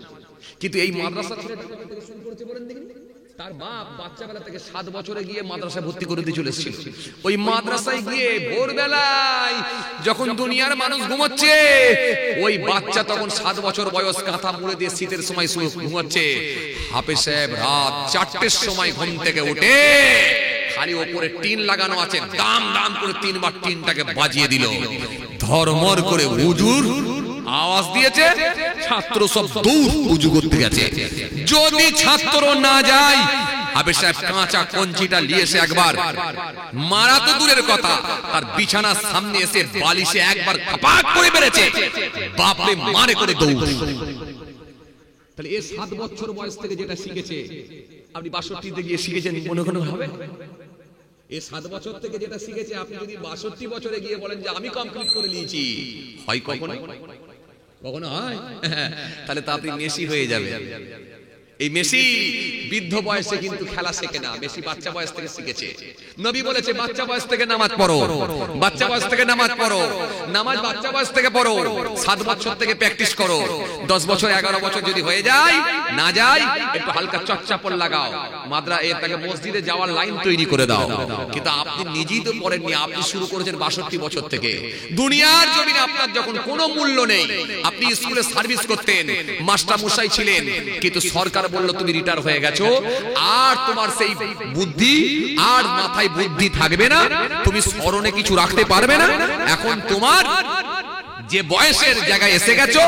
কিন্তু এই মাদ্রাসা ছেলেটা কবে থেকে শুরু করেছে বলেন দেখি? তার বাপ বাচ্চাবেলা থেকে 7 বছরে গিয়ে মাদ্রাসায় ভর্তি করে দিয়ে চলে এসেছিল। ওই মাদ্রাসায় গিয়ে ভোরবেলায় যখন দুনিয়ার মানুষ ঘুমোচ্ছে, ওই বাচ্চা তখন 7 বছর বয়স, কাঁথা মুড়ে দিয়ে শীতের সময় ঘুমোচ্ছে। হাফেজ সাহেব রাত 4টের সময় ঘুম থেকে উঠে, খালি ওপরে টিন লাগানো আছে, দাম দাম করে 3 বার টিনটাকে বাজিয়ে দিল। ধর্মর করে হুজুর আওয়াজ দিয়েছে, ছাত্র সব দৌড় উজু করতে গেছে। যদি ছাত্র না যায়, হাফেজ সাহেব কাঁচা কঞ্চিটা নিয়ে এসে একবার মারা তো দূরের কথা, তার বিছানার সামনে এসে বালিশে একবার কাপাক করে মেরেছে, বাপরে মারে করে দৌড়। তাহলে এই 7 বছর বয়স থেকে যেটা শিখেছে, আপনি 62তে গিয়ে শিখেছেন মনে কোনো হবে? এই 7 বছর থেকে যেটা শিখেছে, আপনি যদি 62 বছরে গিয়ে বলেন যে আমি কমপ্লিট করে নিয়েছি, হয় কখনো? কখনো হয়? তাহলে তো আপনি মেসি হয়ে যাবে। এই মেসি বৃদ্ধ বয়সে কিন্তু খেলা শেখে না, মেসি বাচ্চা বয়স থেকে শিখেছে। নবী বলেছে বাচ্চা বয়স থেকে নামাজ পড়ো, বাচ্চা বয়স থেকে নামাজ পড়ো, নামাজ বাচ্চা বয়স থেকে পড়ো, 7 বছর থেকে প্র্যাকটিস করো। 10 বছর 11 বছর যদি হয়ে যায়, না যায়, একটু হালকা চটচাপড় লাগাও, তাকে মসজিদে যাওয়ার লাইন তৈরি করে দাও। কিন্তু আপনি নিজেই তো পড়েননি, আপনি শুরু করেছেন 62 বছর থেকে। দুনিয়ার জমিনে আপনার যখন কোনো মূল্য নেই, আপনি স্কুলে সার্ভিস করতেন, মাস্টার মশাই ছিলেন, কিন্তু সরকার বললো তুমি রিটায়ার হয়ে গেছো, আর তোমার সেই বুদ্ধি আর মাথায় বুদ্ধি থাকবে না, তুমি স্মরণে কিছু রাখতে পারবে না। এখন তোমার যে বয়সের জায়গায় এসে গেছো,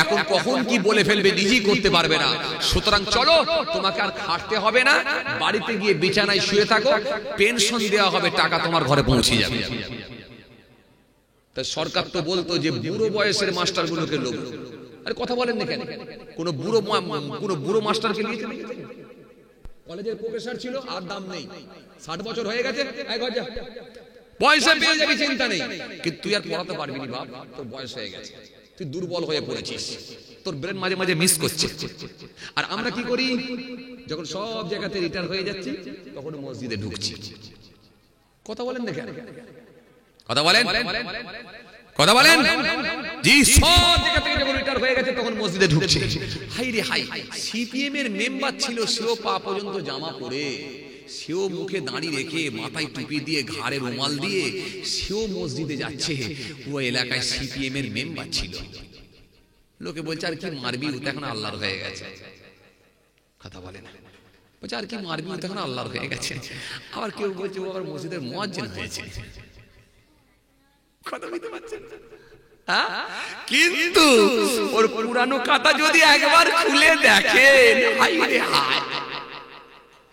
এখন কখন কি বলে ফেলবে নিজেই করতে পারবে না। সুতরাং চলো, তোমাকে আর খাটতে হবে না, বাড়িতে গিয়ে বিছানায় শুয়ে থাকো, পেনশন দেওয়া হবে, টাকা তোমার ঘরে পৌঁছে যাবে। তাই সরকার তো বলতো যে বুড়ো বয়সের মাস্টার গুলোকে লোক, আরে কথা বলেন না কেন? কোন বুড়ো মাস্টারকে নিয়েছে? কলেজের প্রফেসর ছিল, আর দাম নেই, 60 বছর হয়ে গেছে, পয়সা পেয়ে যাবি, চিন্তা নেই, কিন্তু তুই আর পড়াতে পারবি না বাপ, তোর বয়স হয়ে গেছে, তুই দুর্বল হয়ে পড়েছিস, তোর ব্রেন মাঝে মাঝে মিস করছে। আর আমরা কি করি, যখন সব জায়গাতে রিটায়ার হয়ে যাচ্ছি, তখন মসজিদে ঢুকছি। কথা বলেন না কেন? কথা বলেন। কথা বলেন জি। সব জায়গা থেকে যখন রিটায়ার হয়ে গেছে তখন মসজিদে ঢুকছে, হাই রে হাই, সিপিএম এর মেম্বার ছিল, সেও পা পর্যন্ত জামা পরে, সেও মুখে দাঁড়ি রেখে, মাথায় টুপি দিয়ে, ঘাড়ে রুমাল দিয়ে সেও মসজিদে যাচ্ছে। ও এলাকায় সিপিএম এর মেম্বার ছিল। লোকে বলছে আর কি মারবি, ও তো এখন আল্লাহর হয়ে গেছে। কথা বলে না, বলছে আর কি মারবি, ও তো এখন আল্লাহর হয়ে গেছে। আবার কেউ বলছে ও আবার মসজিদের মুয়াজ্জিন হয়েছে। কথা বলতে পারছেন না? কিন্তু ওর পুরানো খাতা যদি একবার খুলে দেখেন, হাই রে হাই,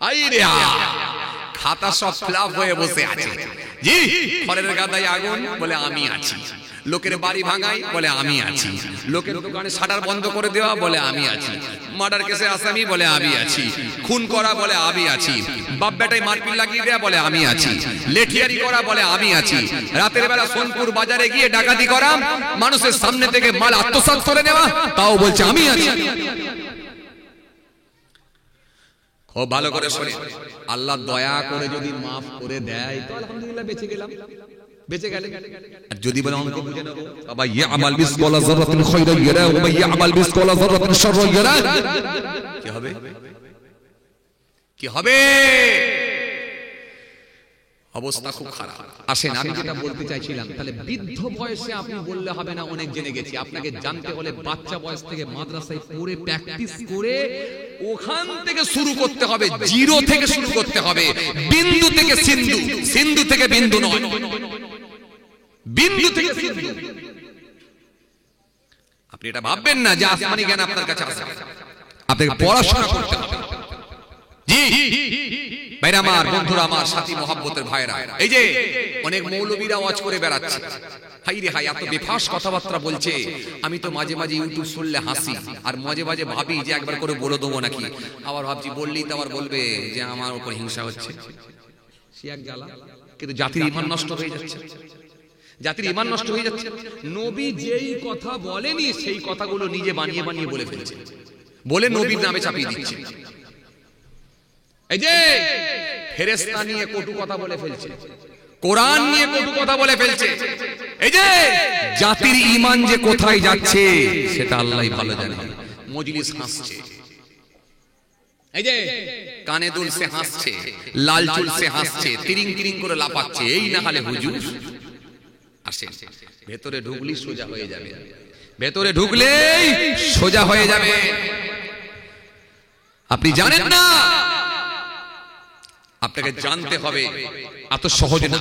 হাই রে হাই, খাতা সব ফ্লাপ হয়ে বসে আছে। জি, ঘরের গাদায় আগুন, বলে আমি আছি। লোকের বাড়ি ভাঙাই, বলে আমি আছি। লোকের দোকানে শাটার বন্ধ করে দেওয়া, বলে আমি আছি। মার্ডার কেসে আসামি, বলে আমি আছি। খুন করা, বলে আমি আছি। বাপ বেটায় মারপিট লাগিয়ে দেয়া, বলে আমি আছি। লেঠিয়ারি করা, বলে আমি আছি। রাতের বেলা সোনপুর বাজারে গিয়ে ডাকাতি করা, মানুষের সামনে থেকে মাল আত্মসাৎ করে নেওয়া, তাও বলছে আমি আছি। খুব ভালো করে শুনে, আল্লাহ দয়া করে যদি মাফ করে দেয় তো আলহামদুলিল্লাহ বেঁচে গেলাম, বেঁচে গেলে। আর যদি বলে অঙ্ক বুঝে নেব, বাবা ইয়ামাল মিসকালা যারাতিন খায়রান ইয়ারা ওয়া ইয়ামাল মিসকালা যারাতিন শাররান ইয়ারা, কি হবে? কি হবে? অবস্থা খুব খারাপ। আসেন, আমি যেটা বলতে চাইছিলাম, তাহলে বৃদ্ধ বয়সে আপনি বললে হবে না অনেক জেনে গেছি। আপনাকে জানতে হলে বাচ্চা বয়স থেকে মাদ্রাসায় পড়ে প্র্যাকটিস করে ওখান থেকে শুরু করতে হবে, জিরো থেকে শুরু করতে হবে, বিন্দু থেকে সিন্ধু, সিন্ধু থেকে বিন্দু নয়, বিন্দু থেকে সিন্ধু। আপনি এটা ভাববেন না যে আসমানি জ্ঞান আপনার কাছে আছে, আপনাকে পড়াশোনা করতে হবে। জি ভাইরা আমার, বন্ধুরা আমার, সাথী মহব্বতের ভাইরা, এই যে অনেক মৌলবীরা ওয়াজ করে বেড়াচ্ছে, হাই রে হাই, এত বেফাস কথাবার্তা বলছে। আমি তো মাঝে মাঝে ইউটিউব শুনলে হাসি, আর মাঝে মাঝে ভাবি যে একবার করে বলে দেবো নাকি। আবার ভাবছি বললেই তো আবার বলবে যে আমার উপর হিংসা হচ্ছে, সে এক জ্বালা। কিন্তু জাতির ঈমান নষ্ট হয়ে যাচ্ছে, জাতির ঈমান নষ্ট হয়ে যাচ্ছে। নবী যেই কথা বলেনি সেই কথাগুলো নিজে বানিয়ে বানিয়ে বলে ফেলছে, বলে নবীর নামে চাপিয়ে দিচ্ছে। এই যে ফেরেশতা নিয়ে কটু কথা বলে ফেলছে, কোরআন নিয়ে কটু কথা বলে ফেলছে। এই যে জাতির ঈমান যে কোথায় যাচ্ছে সেটা আল্লাহই ভালো জানে। মজলিস হাসছে, এই যে কানে দুল সে হাসছে, লাল চুল সে হাসছে, তিরিং তিরিং করে লাফাচ্ছে। এই না হলে হুজুর আসে, ভেতরে ঢুকলেই সোজা হয়ে যাবে, ভেতরে ঢুকলেই সোজা হয়ে যাবে। আপনি জানেন না, আপনাকে জানতে হবে, এত সহজে না।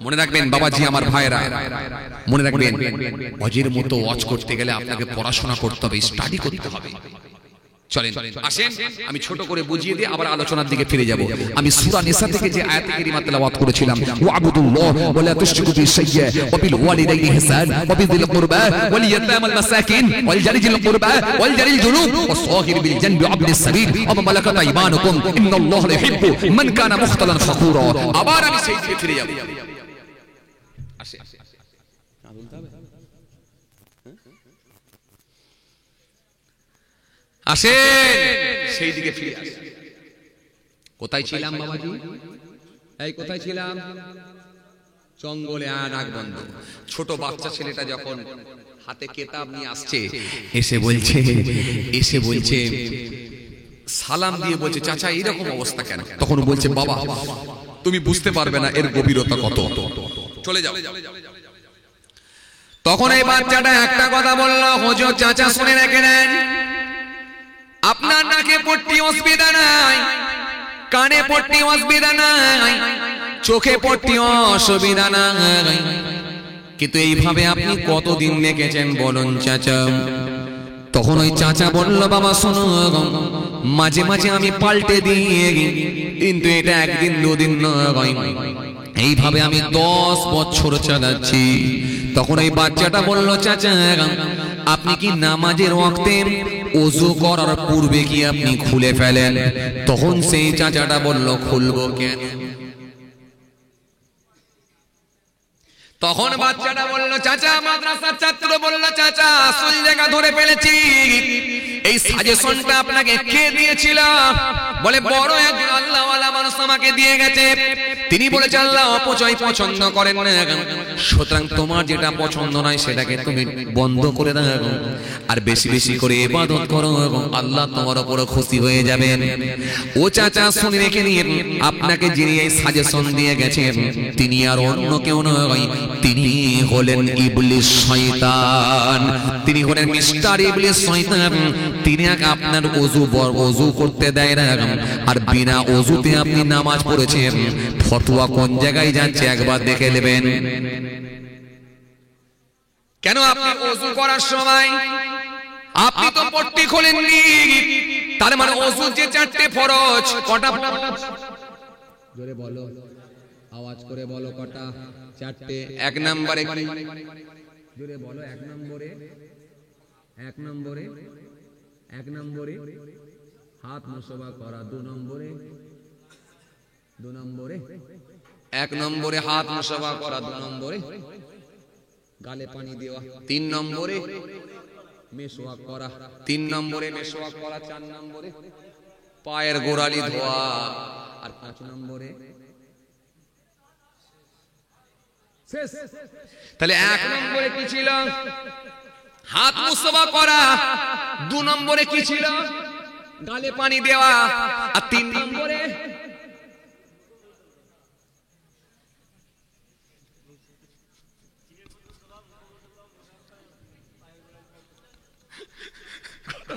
মনে রাখবেন বাবাজি, আমার ভাইরা, মনে রাখবেন, ওয়াজের মতো ওয়াজ করতে গেলে আপনাকে পড়াশোনা করতে হবে, স্টাডি করতে হবে। চলেন আসেন, আমি ছোট করে বুঝিয়ে দিয়ে আবার আলোচনার দিকে ফিরে যাব। আমি সূরা নিসা থেকে যে আয়াত কারিমা তেলাওয়াত করেছিলাম, ওয়াবুদুল্লাহ ওয়া লা তুশরিকু বিহি শাইয়্যা ওয়া বিল ওয়ালিদাইনি ইহসান ওয়া বিযিল কুরবা ওয়াল ইয়াতামাল মাসাকিন ওয়াল জারিল কুরবা ওয়াল জারিল জুনুব ওয়াস সাহির বিল জানবি ওয়া ইবনিস সাবিল ওয়া মা মালাকাত আইমানুকুম ইন্নাল্লাহা ইউহিব্বু মান কানা মুখতালান ফাখুরা। আবার আমি সেই দিকে ফিরে যাব। আসে আসেন, সেই দিকে ফিরে আসেন। কোথায় ছিলাম বাবাজি? এই কোথায় ছিলাম? জঙ্গলে নাক বন্ধ। ছোট বাচ্চা ছেলেটা যখন হাতে কিতাব নিয়ে আসছে, এসে বলছে সালাম দিয়ে বলছে, চাচা এরকম অবস্থা কেন? তখন বলছে, বাবা তুমি বুঝতে পারবে না এর গভীরতা কত, চলে যাও। তখন এই বাচ্চাটা একটা কথা বলল, হুজুর চাচা শুনে রেখে নেন, আপনার নাকে পট্টি অসুবিধা নাই, কানে পট্টি অসুবিধা নাই, চোখে পট্টি অসুবিধা নাই, কিন্তু এইভাবে আপনি কতদিন মেকেছেন বলুন চাচা? তখন ওই চাচা বলল, বাবা শোনো, মাঝে মাঝে আমি পাল্টে দিয়ে, কিন্তু এটা একদিন দুদিন নয়, এইভাবে আমি 10 বছর চালাচ্ছি। তখন এই বাচ্চাটা বলল, চাচা আপনি কি নামাজের ওয়াক্তে ওযু করার পূর্বে কি আপনি খুলে ফেলেন? তখন সেই চাচাটা বলল, খুলবো কেন? তখন বাচ্চাটা বলল, চাচা মাদ্রাসার ছাত্র বলল, চাচা আসল জায়গা ধরে ফেলেছি। এই সাজেশনটা আপনাকে কে দিয়েছিল? বলে বড় একজন আল্লাহওয়ালা মানুষ মানুষ আমাকে দিয়ে গেছে। তিনি বলেছেন আল্লাহ অপচয় পছন্দ করেন না, সুতরাং তোমার যেটা পছন্দ নয় সেটাকে তুমি বন্ধ করে দাও আর বেশি বেশি করে ইবাদত করো, আল্লাহ তোমার উপর খুশি হয়ে যাবেন। ও চাচা শুনে রেখে নিন, আপনাকে যিনি এই সাজেশন দিয়ে গেছেন তিনি আর অন্য কেউ নয়, তিনি হলেন ইবলিস শয়তান। তিনি হলেন মিস্টার ইবলিস শয়তান। তিনি আপনার ওযু করতে দেয় না, আর বিনা ওযুতে আপনি নামাজ পড়েছেন। ফতোয়া কোন জায়গায় যাচ্ছে একবার দেখে নেবেন। কেন আপনি ওযু করার সময় আপনি তো পট্টি খোলেননি, তার মানে ওযু যে চারটে ফরজ, কটা ফরজ? জোরে বলো, আওয়াজ করে বলো, কটা? চারটে। এক নম্বরে জোরে বলো, এক নম্বরে হাত মুসবা করা, দু নম্বরে এক নম্বরে হাত মুসবা করা, দু নম্বরে গালে পানি দেওয়া, তিন নম্বরে মেসওয়াক করা, চার নম্বরে পায়ের গোড়ালি ধোয়া, আর 5 নম্বরে শেষ। তাহলে 1 নম্বরে কি ছিল? হাত মুসবা করা। 2 নম্বরে কি ছিল? গালে পানি দেওয়া। আর 3 নম্বরে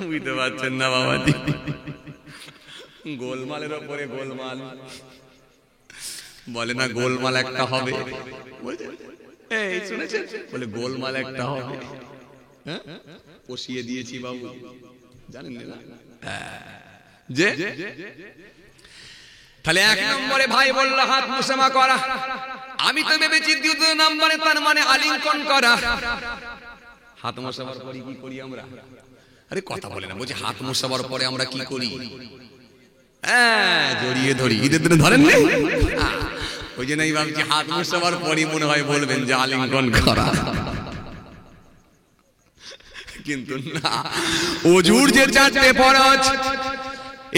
বুঝতে পারছেন না বাবাজি, গোলমালের ওপরে গোলমাল বলে না, গোলমাল একটা হবে, এই শুনেছেন বলে গোলমাল একটা হবে, পশিয়ে দিয়েছি বাবু, জানেন না? যে তাহলে 1 নম্বরে ভাই বলল হাত মুসামা করা, আমি তো ভেবেছি 2 নম্বরে তার মানে আলিঙ্গন করা। হাত মুসামার পরে কি করি আমরা? আরে কথা বলে না, বলছি হাত মুসাবার পরে আমরা কি করি? জড়িয়ে ধরি। ঈদের দিনে ধরেন না, ওই জন্যই ভাবছি হাত মুসাবার পরে মনে হয় বলবেন যে আলিঙ্গন করা, কিন্তু না। ওযুর যে 4টে ফরজ,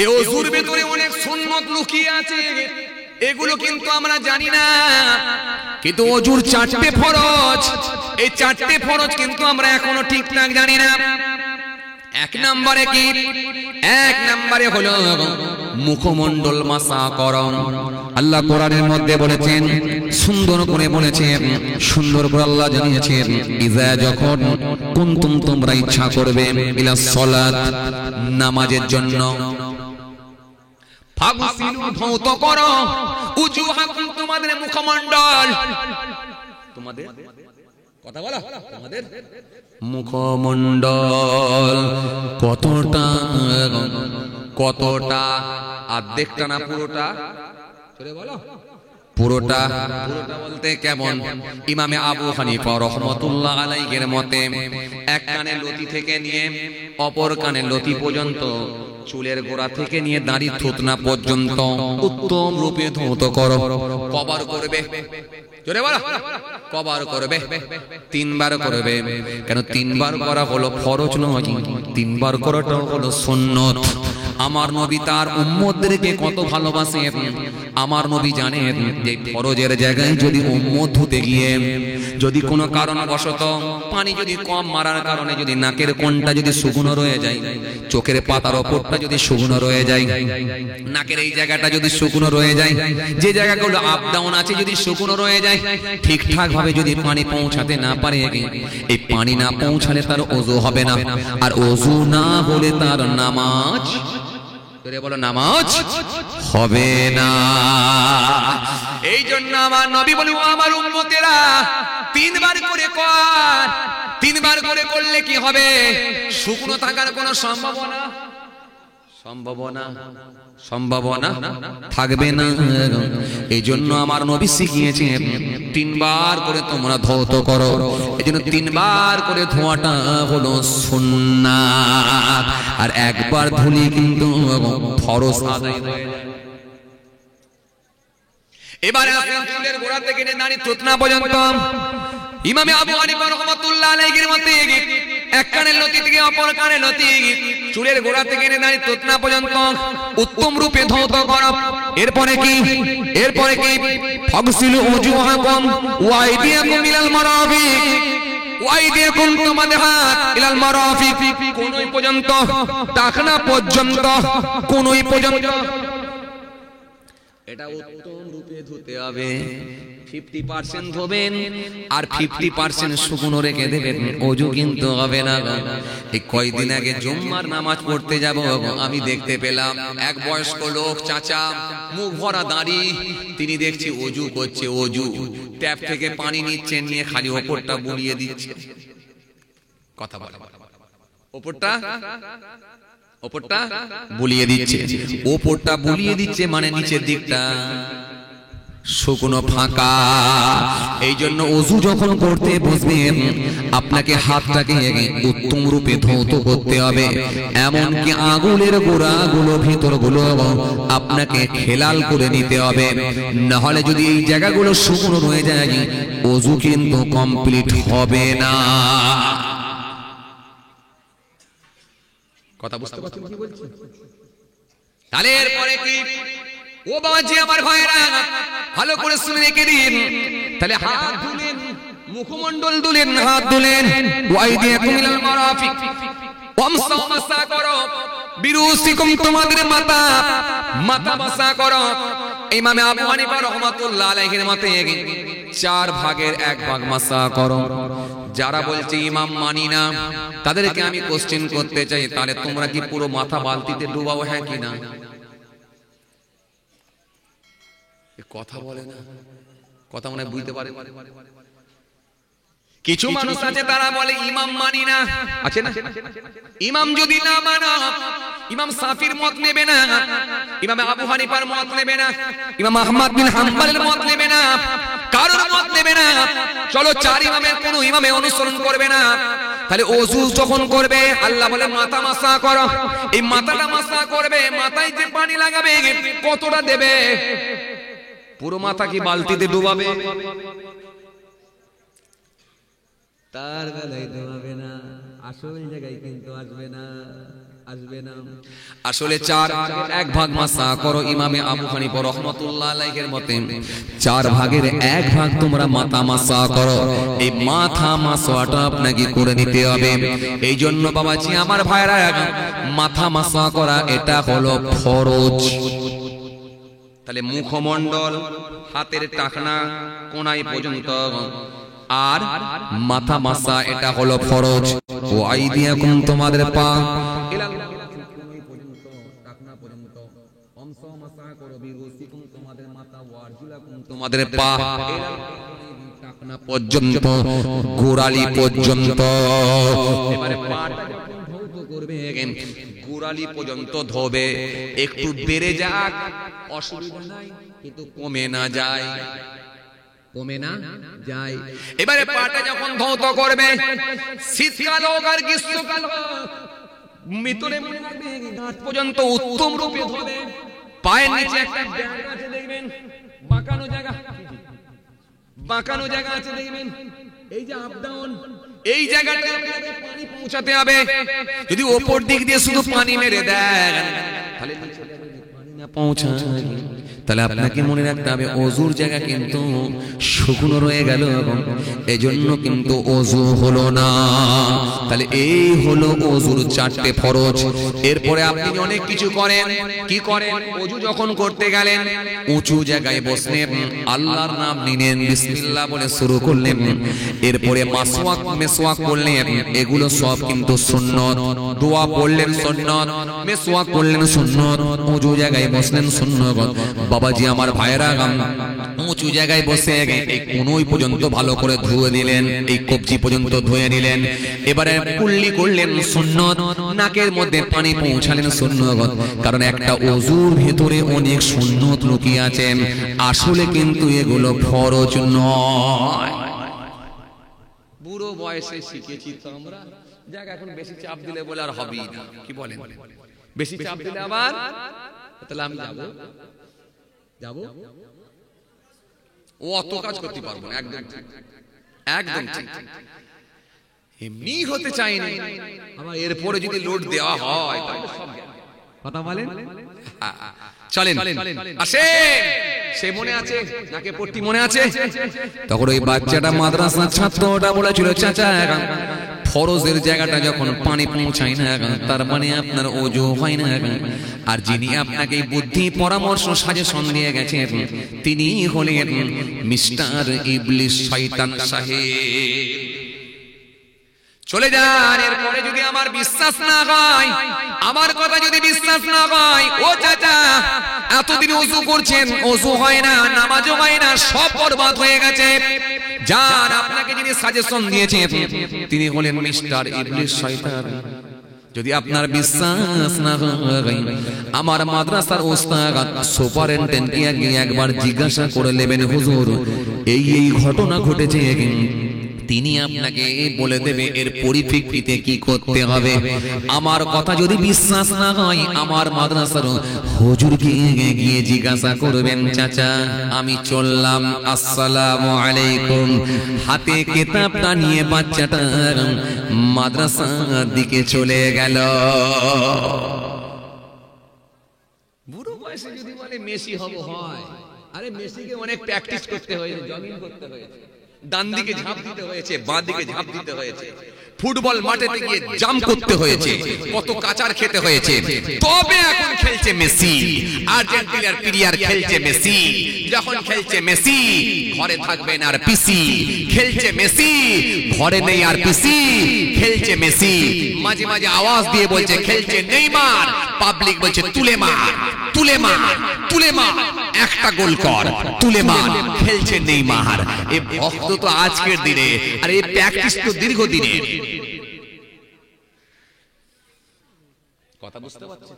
এই ওযুর ভিতরে অনেক সুন্নত লুকিয়ে আছে, এগুলো কিন্তু আমরা জানি না। কিন্তু ওযুর 4টে ফরজ, এই 4টে ফরজ কিন্তু আমরা এখনো ঠিকঠাক জানি না। 1 নম্বরে কি? 1 নম্বরে হলো মুখমণ্ডল মাসা করম। আল্লাহ কোরআনের মধ্যে বলেছেন, সুন্দর করে বলেছেন, সুন্দর করে আল্লাহ জানিয়েছেন, ইজা যখন কুনতুম তোমরা ইচ্ছা করবে ইলা সালাত, নামাজের জন্য, ফাগসিলু ধৌত করো উজুহাকুম, তোমাদের মুখমণ্ডল, তোমাদের কথা বলো, তোমাদের মুখমণ্ডল কতটা অর্ধেকটা না পুরোটা? চলে বলো পুরোটা। বলতে কেমন? ইমামে আবু হানিফা রাহমাতুল্লাহ আলাইহির মতে এক কানের লতি থেকে নিয়ে অপর কানের লতি পর্যন্ত, চুলের গোড়া থেকে নিয়ে দাড়ি থুতনা পর্যন্ত উত্তম রূপে ধৌত করো। কবার করবে? জোরে বলো, কবার করবে? 3 বার করবে। কেন 3 বার করা হলো ফরজ নয়, 3 বার করাটা হলো সুন্নত। আমার নবী তার উম্মতদেরকে কত ভালোবাসেন। আমার নবী জানেন যে ফরজের জায়গায় যদি উম্মত ধুতে গিয়ে যদি কোনো কারণবশত পানি যদি কম মারার কারণে যদি নাকের কোণটা যদি শুকনো রয়ে যায়, চোখের পাতার ওপরটা যদি শুকনো রয়ে যায়, নাকের এই জায়গাটা যদি শুকনো রয়ে যায়, যে জায়গাগুলো আপ ডাউন আছে যদি শুকনো রয়ে যায়, ঠিকঠাক ভাবে যদি পানি পৌঁছাতে না পারে, এই পানি না পৌঁছালে তার ওযু হবে না, আর ওযু না হলে তার নামাজ, বলো নামাজ হবে না। এই জন্য আমার নবী বলে, আমার উম্মতেরা 3 বার করে কর। 3 বার করে করলে কি হবে? শুকনো থাকার কোনো সম্ভাবনা থাকবে না। এই জন্য আমার নবী শিখিয়েছেন 3 বার করে তোমরা ধৌত করো। এই জন্য 3 বার করে ধোয়াটা হলো সুন্নাত, আর একবার ধুলি কিন্তু ফরজ আদায় হয়ে যায়। এবারে চুলের গোড়া থেকে নারী থুতনা পর্যন্ত ইমামে আবু হানিফা রাহমাতুল্লাহ আলাইহির মতে এক কানের লতি থেকে অপর কানের লতি, চুলের গোড়া থেকে নারী থুতনা পর্যন্ত উত্তম রূপে ধৌত করা। এরপরে কি ফাগসিলু উজুহাকুম ওয়া আইদিয়াকুম ইলাল মারাফিক, ওয়া আইদিয়াকুম তোমাদের হাত ইলাল মারাফিক কোনই পর্যন্ত, টাকনা পর্যন্ত, কোনই পর্যন্ত। এটা উত্তম রূপে ধুতে হবে। 50% ধোবেন আর 50% শুকনো রেখে দেবেন, ওযু কিন্তু হবে না। এই কয়েকদিন আগে জুম্মার নামাজ পড়তে যাব, আমি দেখতে পেলাম এক বয়স্ক লোক, চাচা, মুখ ভরা দাড়ি, তিনি দেখছি ওযু করছে, ওযু ট্যাপ থেকে পানি নিচ্ছে, নিয়ে খালি ওপরটা বুলিয়ে দিচ্ছে। কথা বলে ওপরটা বুলিয়ে দিচ্ছে, ওপরটা বুলিয়ে দিচ্ছে মানে নিচের দিকটা শুকনো ফাঁকা। এই জন্য ওযু যখন করতে বসবেন আপনাকে হাতটাকে উত্তম রূপে ধৌত করতে হবে, এমনকি আঙুলের গোড়াগুলো, ভিতরগুলো আপনাকে খেলাল করে নিতে হবে। না হলে যদি এই জায়গাগুলো শুকনো রয়ে যায়, ওযু কিন্তু কমপ্লিট হবে না। কথা বুঝতে পারছেন কি বলছি? তাহলে এরপরে কি? ও বাবাজি আমার ভাইরা ভালো করে শুনে রেখে দিন। তাহলে হাত ধুলেন, মুখমণ্ডল ধুলেন, হাত ধুলেন, ওয়াইদিয়াকুম ইলাল মারাফিক, ওয়ামসাহু মাসা করো বিরুসিকুম তোমাদের মাথা মাসা করো। ইমামে আবু হানিফা রাহমাতুল্লাহ আলাইহির মতে 4 ভাগের 1 ভাগ মাসা করো। যারা বলছে ইমাম মানি না, তাদেরকে আমি কোশ্চেন করতে চাই, তাহলে তোমরা কি পুরো মাথা বালতিতে ডুবাও, হ্যাঁ কি না? কথা বলে না, কথা মনে বুঝতে পারে। কিছু মানুষ আছে তারা বলে ইমাম মানি না, আছে না? ইমাম যদি না মানো, ইমাম শাফির মত নেবে না, ইমাম আবু হানিফার মত নেবে না, ইমাম আহমদ বিন হাম্বলের মত নেবে না, কারোর মত নেবে না। চলো 4 ইমামের কোন ইমামে অনুসরণ করবে না। তাহলে ওযু যখন করবে আল্লাহ বলে মাথা মাসা করো। এই মাথাটা মাসা করবে, মাথায় যে পানি লাগাবে কতটা দেবে? পুরো মাথা কি বালতিতে ডুবাবে? তার বেলায় ডুবাবে না, আসল জায়গায় কিন্তু আসবে না। আসলে 4 ভাগের 1 ভাগ মাসা করো। ইমামে আবু হানিফা রাহমাতুল্লাহ আলাইহির মতে 4 ভাগের 1 ভাগ তোমরা মাথা মাসা করো। এই মাথা মাসাটা আপনাকে করে নিতে হবে। এই জন্য বাবাজি আমার ভাইরা, মাথা মাসা করা এটা হলো ফরজ। তাহলে মুখমণ্ডল, হাতের টাকনা কোনায় পর্যন্ত আর মাথা মাসা এটা হলো ফরজ। ও আইদিয়াকুম তোমাদের পা ইলাল পর্যন্ত, টাকনা পর্যন্ত, ওয়ামসাহু মাসা করো বিরুসিকুম তোমাদের মাথা, ওয়ারজুলাকুম তোমাদের পা টাকনা পর্যন্ত, গোড়ালি পর্যন্ত। এবারে পাটা যখন ধৌত করবে গোড়ালি পর্যন্ত ধোবে। একটু বেড়ে যাক অসুবিধা নাই, কিন্তু কমে না যায়। এবারে পাটা যখন ধৌত করবে, শীতকাল হোক আর গ্রীষ্মকাল হোক, ভিতরে মনে রাখবে গাঁট পর্যন্ত উত্তম রূপে ধোবে। পায়ের নিচে একটা জায়গা আছে দেখবেন, বাঁকানো জায়গা আছে দেখবেন, এই যে আপ ডাউন, এই জায়গাটায় আপনাকে পানি পৌঁছাতে হবে। যদি ওপর দিক দিয়ে শুধু পানি মেরে দেন তাহলে পানি না পৌঁছায়, তাহলে আপনাকে মনে রাখতে হবে ওযুর জায়গা কিন্তু শুকনো রয়ে গেল, এজন্য কিন্তু ওযু হলো না। তাহলে এই হলো ওযুর 4টে ফরজ। এরপরে আপনি অনেক কিছু করেন। কি করেন? ওযু যখন করতে গেলেন উঁচু জায়গায় বসলেন, আল্লাহর নাম নিলেন, বিসমিল্লাহ বলে শুরু করলেন। এরপরে মেসওয়াক করলেন, এগুলো সব কিন্তু সুন্নত। দোয়া পড়লেন সুন্নত, মেসওয়াক করলেন সুন্নত, উঁচু জায়গায় বসলেন সুন্নত। বাবাজি আমার ভাইরা, উঁচু জায়গায় বসে এই কোনই পর্যন্ত ভালো করে ধুয়ে দিলেন, এই কবজি পর্যন্ত ধুয়ে নিলেন। এবারে কুল্লি করলেন সুন্নত, নাকের মধ্যে পানি পৌঁছালেন সুন্নত। কারণ একটা ওযুর ভিতরে অনেক সুন্নত লুকিয়ে আছে, আসলে কিন্তু এগুলো ফরজ নয়। বুড়ো বয়সে শিখেছি তো আমরা, যাক এখন বেশি চাপ দিলে বলে আর হবেই না। কি বলেন? বেশি চাপ দিলে আবার তাহলে আমি যাবো ও অত কাজ করতে পারবো না। একদম ঠিক। এমনি হতে চাইনি, আবার এরপরে যদি লোড দেওয়া হয় তাহলে সব কথা বলেন। চলেন আসে, সে মনে আছে নাকে পট্টি মনে আছে? তখন ওই বাচ্চাটা মাদ্রাসার ছাত্রটা বলেছিল, চাচা ফরজের জায়গাটা যখন পানি পৌঁছায় না, তার মানে আপনার ওযু হয় না। আর যিনি আপনাকে বুদ্ধি পরামর্শ সাজেশন দিয়ে গেছেন তিনি হলেন মিস্টার ইবলিস, শয়তান সাহেব। চলে যান। এরপরে যদি আমার বিশ্বাস না হয়, আমার কথা যদি বিশ্বাস না হয়, ও চাচা এতদিন ওযু করছেন, ওযু হয় না, নামাজও হয় না, সব বরবাদ হয়ে গেছে। যান, আপনাকে যিনি সাজেশন দিয়েছেন তিনি হলেন মিস্টার ইবলিস, শয়তান। যদি আপনার বিশ্বাস না হয়, আমার মাদ্রাসার ওস্তাদ সুপারিনটেন্ডেন্টকে গিয়ে একবার জিজ্ঞাসা করে নেবেন, হুজুর এই এই ঘটনা ঘটেছে, তিনি আপনাকে বলে দেবে এর পরিপ্রেক্ষিতে কি করতে হবে। আমার কথা যদি বিশ্বাস না হয়, আমার মাদ্রাসার হুজুরকে গিয়ে জিজ্ঞাসা করবেন, চাচা আমি চললাম, আসসালামু আলাইকুম। হাতে কিতাবটা নিয়ে বাচ্চাটা মাদ্রাসার দিকে চলে গেল। বুড়ো বয়সে যদি বলে মেসি হব, হয় আরে মেসিকে অনেক প্র্যাকটিস করতে হয়েছে, জগিং করতে হয়েছে, ডান দিকে ঝাঁপ দিতে হয়েছে, বাঁ দিকে ঝাঁপ দিতে হয়েছে, ফুটবল মাঠেতে গিয়ে জাম্প করতে হয়েছে, কত কাচার খেতে হয়েছে, তবে এখন খেলছে মেসি। আর্জেন্টিনার প্লেয়ার খেলছে মেসি। যখন খেলছে মেসি ঘরে থাকবেন আর পিসি, খেলছে মেসি ঘরে নেই আর পিসি, খেলছে মেসি। মাঝে মাঝে আওয়াজ দিয়ে বলছে খেলছে নেইমার, পাবলিক বলছে তুলে মার, তুলে মার, তুলে মার, একটা গোল কর, তুলে মার, খেলছে নেইমার। এই ভক্ত তো আজকের দিনে, আর এই প্র্যাকটিস তো দীর্ঘদিনের। কথা বুঝতে পারছেন?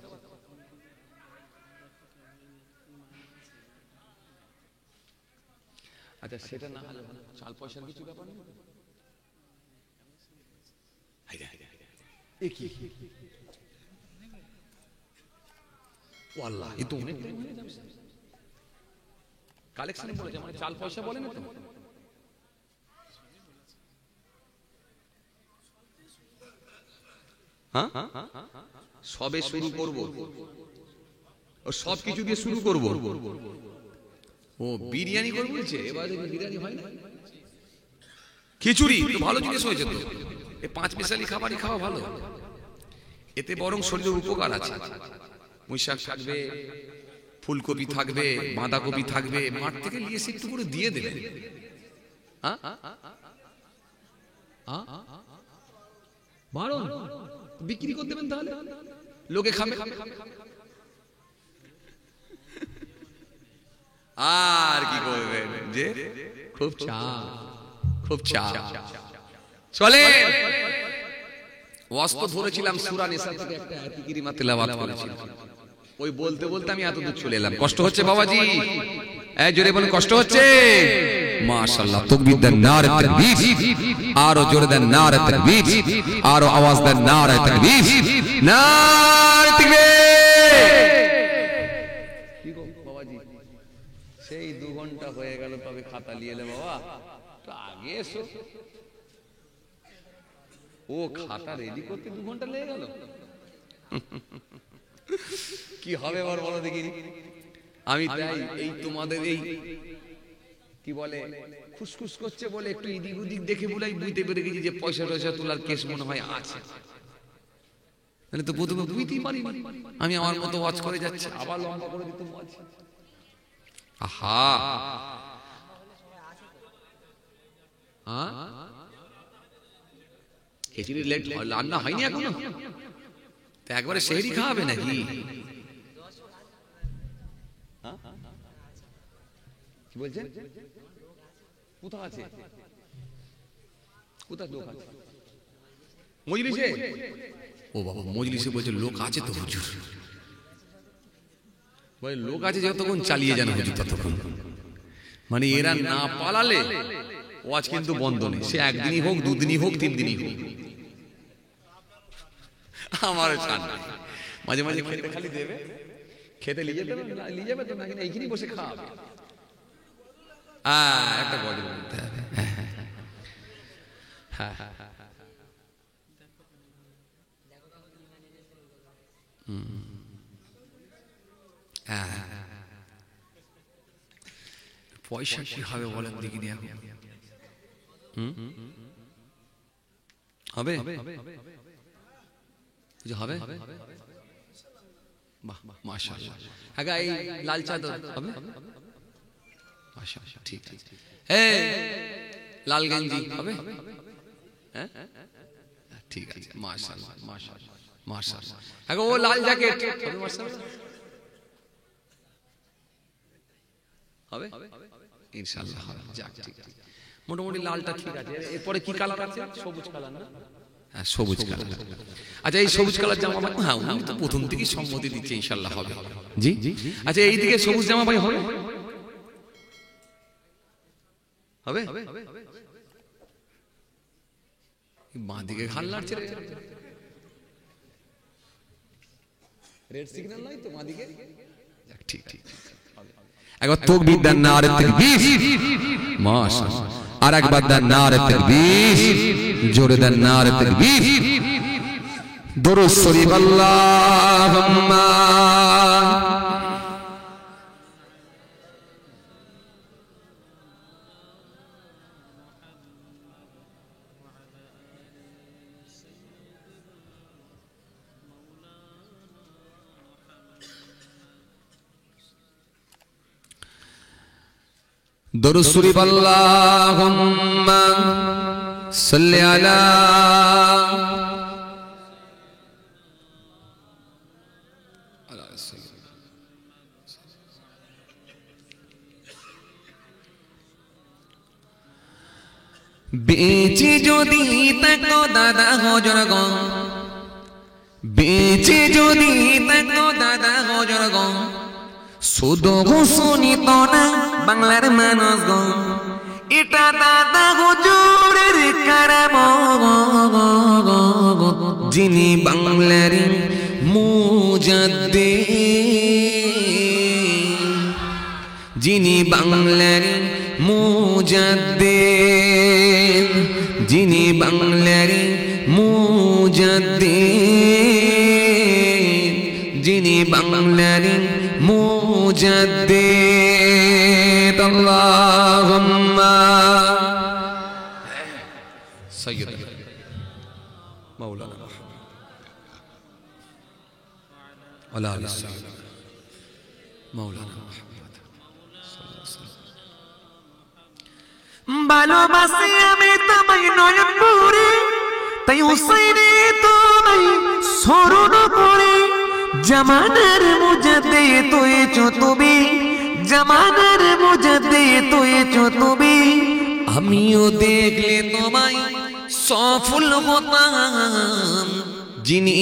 আচ্ছা সেটা না হলে চাল পয়সার কিছু ব্যাপার নেই। আল্লাহ এ তো অনেক কালেকশনে বলেছে, মানে চাল পয়সা বলে না তো। হ্যাঁ সবে শুরু করব, ও সব কিছু দিয়ে শুরু করব। ও বিরিয়ানি করব বলছে, এবারে বিরিয়ানি হয় না, খিচুড়ি তো ভালো জিনিস হয়েছে তো। এই পাঁচ মিশালি খাবারই খাওয়া ভালো, এতে বরং শরীরের উপকার আছে। পুঁই শাক থাকবে, ফুলকপি থাকবে, বাঁধাকপি থাকবে, মাঠ থেকে নিয়ে একটু করে দিয়ে দেবে। বিক্রি করে দেবেন, তাহলে লোকে খাবে। আর কি করবেন, যে খুব চা, খুব চা। চলে ওয়াজ তো ধরেছিলাম সূরা নিসা থেকে একটা আয়াত কারিমা তেলাওয়াত করেছিলাম। ওই বলতে বলতে আমি এত দূর চলে এলাম। কষ্ট হচ্ছে বাবাজি? এই জোরে বলুন কষ্ট হচ্ছে? মাশাআল্লাহ, তাকবীর দেন, নারে তাকবীর। আরো জোরে দেন, নারে তাকবীর। আরো আওয়াজ দেন, নারে তাকবীর, নারে তাকবীর। কি গো বাবাজি, সেই 2 ঘন্টা হয়ে গেল, তবে খাতা নিয়ে এলে বাবা, তো আগে এসো। ও খাতা রেডি করতে 2 ঘন্টা লেগে গেল। কি হবে এবার বলো দেখি। আমি তাই এই তোমাদের এই কি বলে খুসখুস করছে বলে একটু এদিক ওদিক দেখে বলাই বুঝতে পেরে গেছি যে পয়সা টয়সা তোলার কেস মনে হয় আছে। তাহলে তো প্রথমে বুঝতেই পারি, আমি আমার মতো ওয়াচ করে যাচ্ছি, আবার লম্বা করে দিতে ওয়াচ। আহা খিচুড়ি লেট রান্না হয়নি এখনো, তো একবারে সেহরি খাওয়াবে নাকি? কি বলছেন? কোথা আছে? কোথায় লোক আছে? মজলিসে? ও বাবা, মজলিসে বলছে লোক আছে তো হুজুর। বলে লোক আছে যতক্ষণ চালিয়ে যান হুজুর ততক্ষণ। মানে এরা না পালালে ওয়াজ কিন্তু বন্ধ নেই, সে একদিনই হোক, 2 দিনই হোক, 3 দিনই হোক। আমার চান মাঝে মাঝে খেতে খালি দেবে, খেতে নিয়ে যাবে, নিয়ে যাবে তো নাকি এইখানেই বসে খাওয়াবে। একটা বডি বলতে হবে। পয়সা কি হবে বলেন দেখিনি এখন? হবে হবে বাহ মাশাআল্লাহ। আগে এই লাল চাদর হবে মাশাআল্লাহ, ঠিক আছে। এই লাল গেঞ্জি হবে? হ্যাঁ ঠিক আছে মাশাআল্লাহ মাশাআল্লাহ মাশাআল্লাহ। আগে ও লাল জ্যাকেট হবে মাশাআল্লাহ, হবে ইনশাআল্লাহ হবে। যাক ঠিক আছে, মোটামুটি লালটা ঠিক আছে। এরপরে কি কালার আছে? সবুজ কালার না? হ্যাঁ সবুজ কালার। আচ্ছা এই সবুজ কালার জামা ভাই, হ্যাঁ উনি তো প্রথম থেকেই সম্মতি দিচ্ছে ইনশাআল্লাহ হবে। জি আচ্ছা এইদিকে সবুজ জামা ভাই হবে? হবে বাঁ দিকে হাল নাড়ছে, রেড সিগন্যাল নাই তো বাঁ দিকে? ঠিক ঠিক। একবার তাকবীর দেন, নারে তাকবীর, মাশাআল্লাহ। আর একবার দেন নারে তাকবীর, জোরে দেন নারে তাকবীর। দুরূদ শরীফ আল্লাহুম্মা দুরূদ শরীফ আল্লাহুম্মা সাল্লি আলা বেঁচে যদি থাকো দাদা হজরগণ, বেঁচে যদি থাকো দাদা হজরগণ, শুধু শুনিত না বাংলার মানুষগণ, এটা দাদা হুজুরের কারাম, যিনি বাংলার মুজাদ্দিদ, যিনি বাংলার মুজাদ্দিদ, যিনি বাংলার মুজাদ্দিদ, যিনি বাংলার মুজাদ্দিদ। আল্লাহুম্মা সাইয়্যিদ মাওলানা ওয়ালা আলি সাইয়্যিদ মাওলানা মুহাম্মদ ভালোবাসি আমি তোমায় নয়ন ভরে, তাই হুসাইনে তোমায় স্মরণ করে। জামানার মুজাদ্দিদ হয়েছো তুমি, জামানার মুজাদ্দিদ হয়েছো তুমি, আমিও দেখলে তোমায় সফল হতাম। যিনি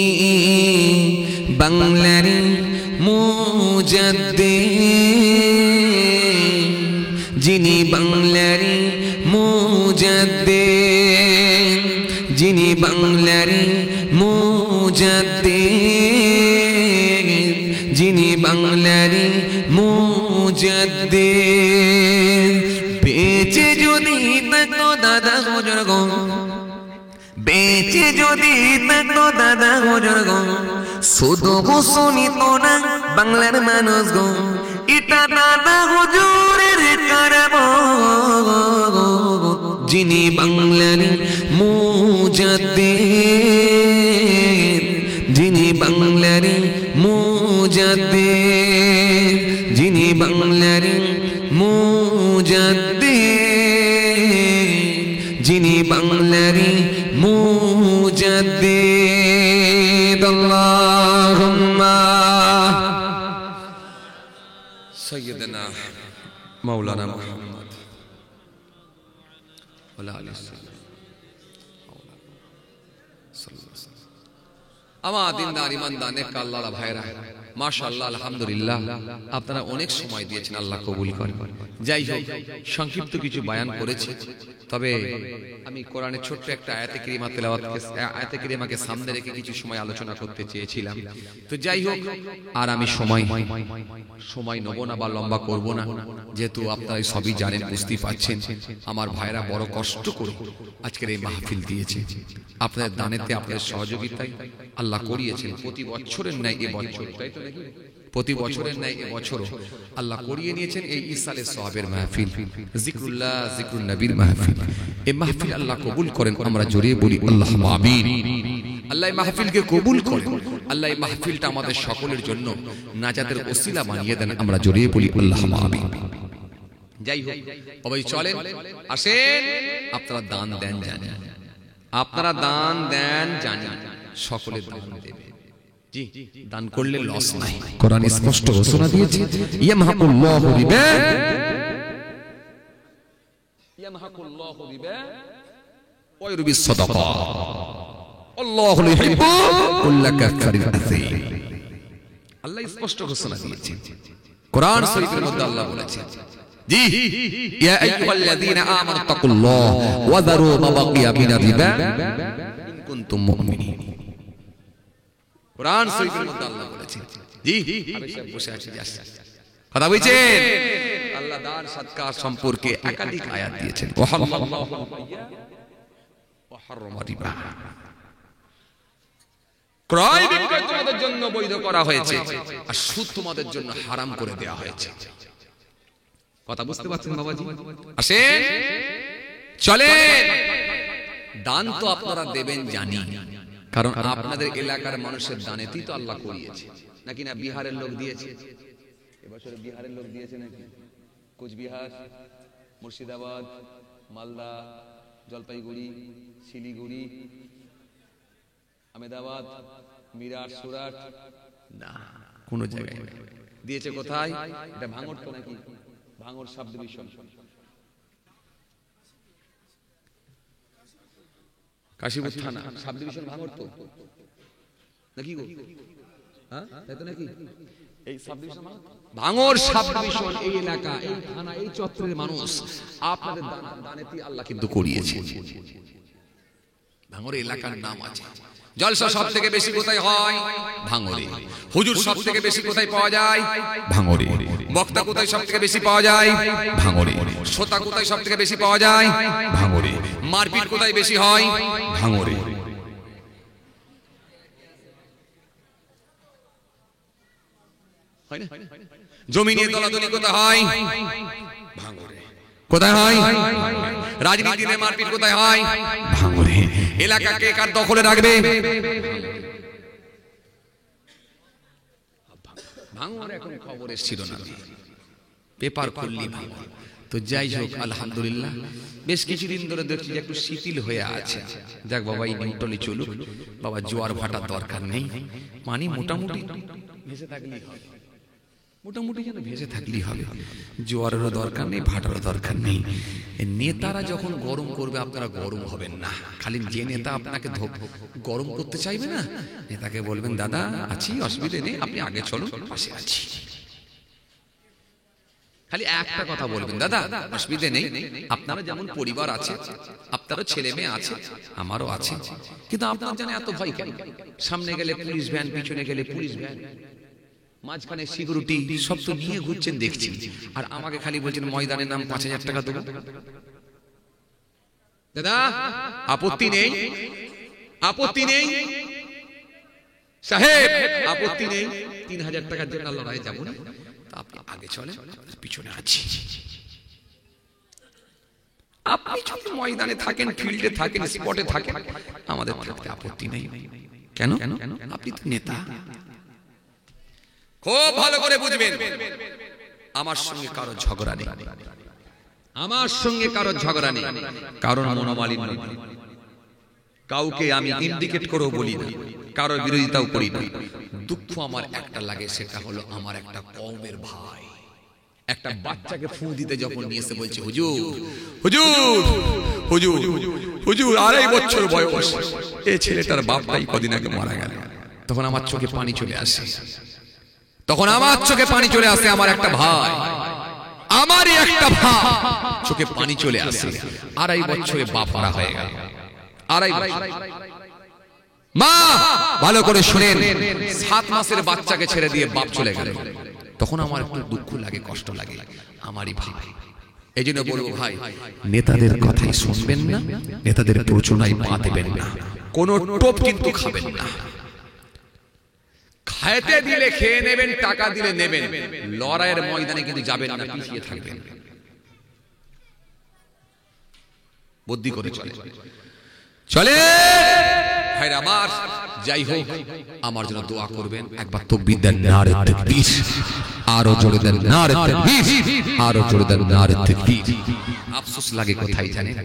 বাংলার মুজাদ্দিদ, যিনি বাংলার মুজাদ্দিদ, যিনি বাংলার মুজাদ্দিদ, যিনি বাংলার মুজাদ্দিদ। বেঁচে যদি থাকো দাদা হজরগণ, বেঁচে যদি থাকো দাদা হজরগণ, শুধু শুনিত না বাংলার মানুষগণ, এটা দাদা হুজুরের কারাম, যিনি বাংলার মুজাদ্দিদ, যিনি বাংলার মুজাদ্দিদ, যিনি বাংলার মুজাদ্দিদ, যিনি বাংলার মুজাদ্দিদ। আল্লাহুম্মা সাইয়্যিদনা মাওলানা মুহাম্মদ ওয়ালা আলি আমার দিনদার ইমানদার নেক আল্লাহর ভাইরা, মাশাআল্লাহ আলহামদুলিল্লাহ আপনারা অনেক সময় দিয়েছেন, আল্লাহ কবুল করেন। যাই হোক সংক্ষিপ্ত কিছু বয়ান করেছি, তবে আমি কোরআনের ছোট্ট একটা আয়াতে কারিমা তেলাওয়াতকে, আয়াতে কারিমাকে সামনে রেখে কিছু সময় আলোচনা করতে চেয়েছিলাম। তো যাই হোক আর আমি সময় নেব না বা লম্বা করব না, যেহেতু আপনারা সবই জানেন, বুঝতেই পারছেন আমার ভাইরা বড় কষ্ট করে আজকের এই মাহফিল দিয়েছে। আপনাদের দানেতে, আপনাদের সহযোগিতায় আল্লাহ করিয়েছেন। প্রতি বছরের ন্যায় এই বছর, তাই তো নাকি প্রতি বছরের ন্যায় এবছরও আল্লাহ করিয়ে নিয়েছেন এই ইসালের সওয়াবের মাহফিল, জিকরুল্লাহ জিকরুন নবীর মাহফিল। এই মাহফিল আল্লাহ কবুল করেন, আমরা জোরে বলি আল্লাহুম্মা আমিন। আল্লাহ এই মাহফিলকে কবুল করেন, আল্লাহ এই মাহফিলটা আমাদের সকলের জন্য নাজাতের ওসিলা বানিয়ে দেন, আমরা জোরে বলি আল্লাহুম্মা আমিন। যাই হোক সবাই চলেন, আসেন, আপনারা দান দেন জানি, আপনারা দান দেন জানি, সকলে দান দেবেন। জি, দান করলে লস নাই, কোরআন স্পষ্ট ঘোষণা দিয়েছে ইয়ামহাকুল্লাহু রিবা, ইয়ামহাকুল্লাহু রিবা ওয়া ইউরবিস সাদাকা, আল্লাহু ইউহিব্বু কুল্লা কাফারিন আযীম। আল্লাহ স্পষ্ট ঘোষণা দিয়েছে, কোরআন শরীফের মধ্যে আল্লাহ বলেছেন, জি, ইয়া আইয়ুহাল্লাযীনা আমানু তাকুল্লাহ ওয়া যারু মা বাকিয়া মিনার রিবা ইন কুনতুম মুমিনিন। কোরআন শরীফের মধ্যে আল্লাহ বলেছেন, জি, আমি সব বসে আছি, কথা বলছেন। আল্লাহ দান সাদকা সম্পর্কে একাধিক আয়াত দিয়েছেন, ওয়া হাল্লাল্লাহু ওয়া হারামা রিবা, ক্রয় বিক্রয় তোমাদের জন্য বৈধ করা হয়েছে আর সুদ তোমাদের জন্য হারাম করে দেওয়া হয়েছে। কথা বুঝতে পারছেন বাবাজি? আসেন, চলেন। দান তো আপনারা দেবেন জানি, কারণ আপনাদের এলাকার মানুষের দানেতেই তো আল্লাহ করিয়েছে, নাকি না? বিহারের লোক দিয়েছে, এবছরে বিহারের লোক দিয়েছে নাকি? কোচবিহার, মুর্শিদাবাদ, মালদা, জলপাইগুড়ি, শিলিগুড়ি, আহমেদাবাদ, মিরাট, সুরাট, না কোন জায়গায় দিয়েছে। কোথায়? এটা ভাঙড় তো নাকি? ভাঙড় সাব ডিভিশন, কাশীপুর থানা সাব ডিভিশন ভাঙড় তো নাকি গো? হ্যাঁ তাই তো নাকি? এই সাব ডিভিশন ভাঙড় সাব ডিভিশন, এই এলাকা, এই থানা, এই চত্বরের মানুষ আপনাদের দানেতেই আল্লাহ কিন্তু করিয়েছে। ভাঙড় এলাকার নাম আছে। জলসা সব থেকে বেশি কোথায় হয়? ভাঙড়ে। হুজুর সব থেকে বেশি কোথায় পাওয়া যায়? ভাঙড়ে। বক্তা কোথায় সব থেকে বেশি পাওয়া যায়? ভাঙড়ে। শ্রোতা কোথায় সব থেকে বেশি পাওয়া যায়? ভাঙড়ে। মারপিট কোথায় বেশি হয়? ভাঙড়ে। হয় না? জমি নিয়ে দলাদলি কোথায় হয়? ভাঙড়ে। কোথায় হয়? রাজনীতি নিয়ে মারপিট কোথায় হয়? ভাঙড়ে। এলাকা কে কার দখলে রাখবে? ভাঙড় এখন খবর এসেছিল না, পেপার খুললি ভাঙড়। তো যাই হোক, আলহামদুলিল্লাহ বেশ কিছুদিন ধরে দেখছি যে একটু শিথিল হয়ে আছে। যাক বাবা, এই নিউট্রালি চলুক বাবা, জোয়ার ভাটার দরকার নেই, পানি মোটামুটি ভেসে থাকলেই হবে, মোটামুটি যেন ভেসে থাকলেই হবে, জোয়ারেরও দরকার নেই, ভাটারও দরকার নেই। নেতারা যখন গরম করবে আপনারা গরম হবেন না। খালি যে নেতা আপনাকে গরম করতে চাইবে না, নেতাকে বলবেন দাদা আছি, অসুবিধা নেই, আপনি আগে চলুন, পাশে আছি। খালি একটা কথা বলবেন, দাদা অসুবিধা নেই, আপনারা যেমন পরিবার আছে, আপনারও ছেলে মেয়ে আছে, আমারও আছে, কিন্তু আপনার জানে এত ভয় কেন? সামনে গেলে পুলিশ ভ্যান, পিছনে গেলে পুলিশ ভ্যান, মাঝখানে সিকিউরিটি, সব তো নিয়ে ঘুরছেন দেখছি, আর আমাকে খালি বলছেন ময়দানের নাম ৫,০০০ টাকা দেবো। দাদা আপত্তি নেই, আপত্তি নেই সাহেব, আপত্তি নেই, ৩,০০০ টাকার জন্য লড়াই যাবো না, আপনি আগে চলেন, পিছনে আছি। আপনি যদি ময়দানে থাকেন, ফিল্ডে থাকেন, স্পটে থাকেন, আমাদের থাকতে আপত্তি নেই। কেন? আপনি তো নেতা। খুব ভালো করে বুঝবেন, আমার সঙ্গে কারো ঝগড়া নেই, আমার সঙ্গে কারো ঝগড়া নেই, কারণ মনোমালিন্য, কাউকে আমি ইন্ডিকেট করেও বলি না, কারোর বিরোধিতাও করি না। দুঃখ আমার একটা লাগে, সেটা হলো আমার একটা কওমের ভাই একটা বাচ্চাকে ফু দিতে যখন নিয়ে এসে বলছে হুজুর হুজুর হুজুর হুজুর 2.5 বছর বয়স, এই ছেলেটার বাপটাই কদিন আগে মারা গেল। তখন আমার চোখে পানি চলে আসে, তখন আমার চোখে পানি চলে আসে। আমার একটা ভাই, আমারই একটা ভাই, চোখে পানি চলে আসে। 2.5 বছরে বাপ মারা হয়ে গেল। 2.5 বছর। মা ভালো করে শুনেন, 7 মাসের বাচ্চাকে ছেড়ে দিয়ে বাপ চলে গেল। তখন আমার একটু দুঃখ লাগে, কষ্ট লাগে, আমারই ভাই। এই জন্য বলবো ভাই, নেতাদের কথাই শুনবেন না, নেতাদের প্রচনায় পা দেবেন না, কোন টোপ কিন্তু খাবেন না। হাতে দিলে খেয়ে নেবেন, টাকা দিলে নেবেন, লড়াইয়ের ময়দানে কিন্তু যাবেন না, পিছিয়ে থাকবেন। বুদ্ধি করে চলে চলে ভাইরা আমার। যাই হোক, আমার জন্য দোয়া করবেন। একবার তাকবীর দেন, নারে তাকবীর, আরো জোরে দেন নারে তাকবীর, আরো জোরে দেন নারে তাকবীর। আফসোস লাগে কোথায় জানেন?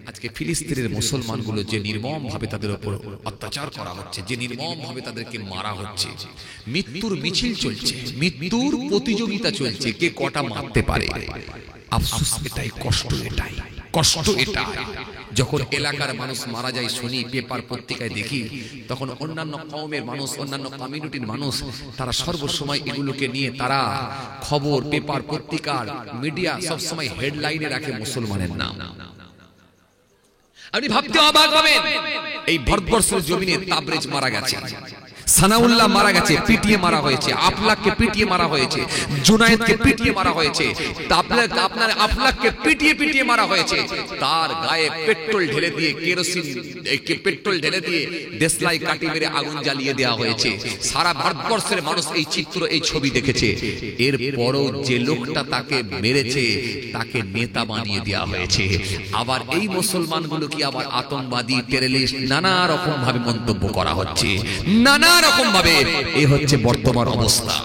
আজকে ফিলিস্তিনের মুসলমানগুলো যে নির্মম ভাবে তাদের উপর অত্যাচার করা হচ্ছে, যে নির্মম ভাবে তাদেরকে মারা হচ্ছে, মৃত্যুর মিছিল চলছে, মৃত্যুর প্রতিযোগিতা চলছে, কে কটা মারতে পারে। আফসোস এটাই, কষ্ট এটাই, কষ্ট এটা। যখন এলাকার মানুষ মারা যায় শুনি, পেপার পত্রিকায় দেখি, তখন অন্যান্য কওমের মানুষ, অন্যান্য কমিউনিটির মানুষ, তারা সর্বসময় এগুলোকে নিয়ে তারা খবর, পেপার পত্রিকার, মিডিয়া সবসময় হেডলাইনে রাখে মুসলমানের নাম। আপনি ভাবতে অবাক হবেন, এই ভারতবর্ষের জমিনে তাবরেজ মারা গেছে, সানাউল্লাহ মারা গেছে, পিটিয়ে মারা হয়েছে, আফলাককে পিটিয়ে মারা হয়েছে, জুনায়েদকে পিটিয়ে মারা হয়েছে, আপনার আফলাককে পিটিয়ে পিটিয়ে মারা হয়েছে, তার গায়ে পেট্রোল ঢেলে দিয়ে, কেরোসিন পেট্রোল ঢেলে দিয়ে দেশলাই কাটি মেরে আগুন জ্বালিয়ে দেওয়া হয়েছে। সারা ভারতবর্ষের মানুষ এই চিত্র, এই ছবি দেখেছে। এরপরও যে লোকটা তাকে মেরেছে তাকে নেতা বানিয়ে দেওয়া হয়েছে। আবার এই মুসলমানগুলোকে আবার আতঙ্কবাদী, টেররিস্ট, নানা রকম ভাবে মন্তব্য করা হচ্ছে, নানা রকম ভাবে। এই হচ্ছে বর্তমান অবস্থা।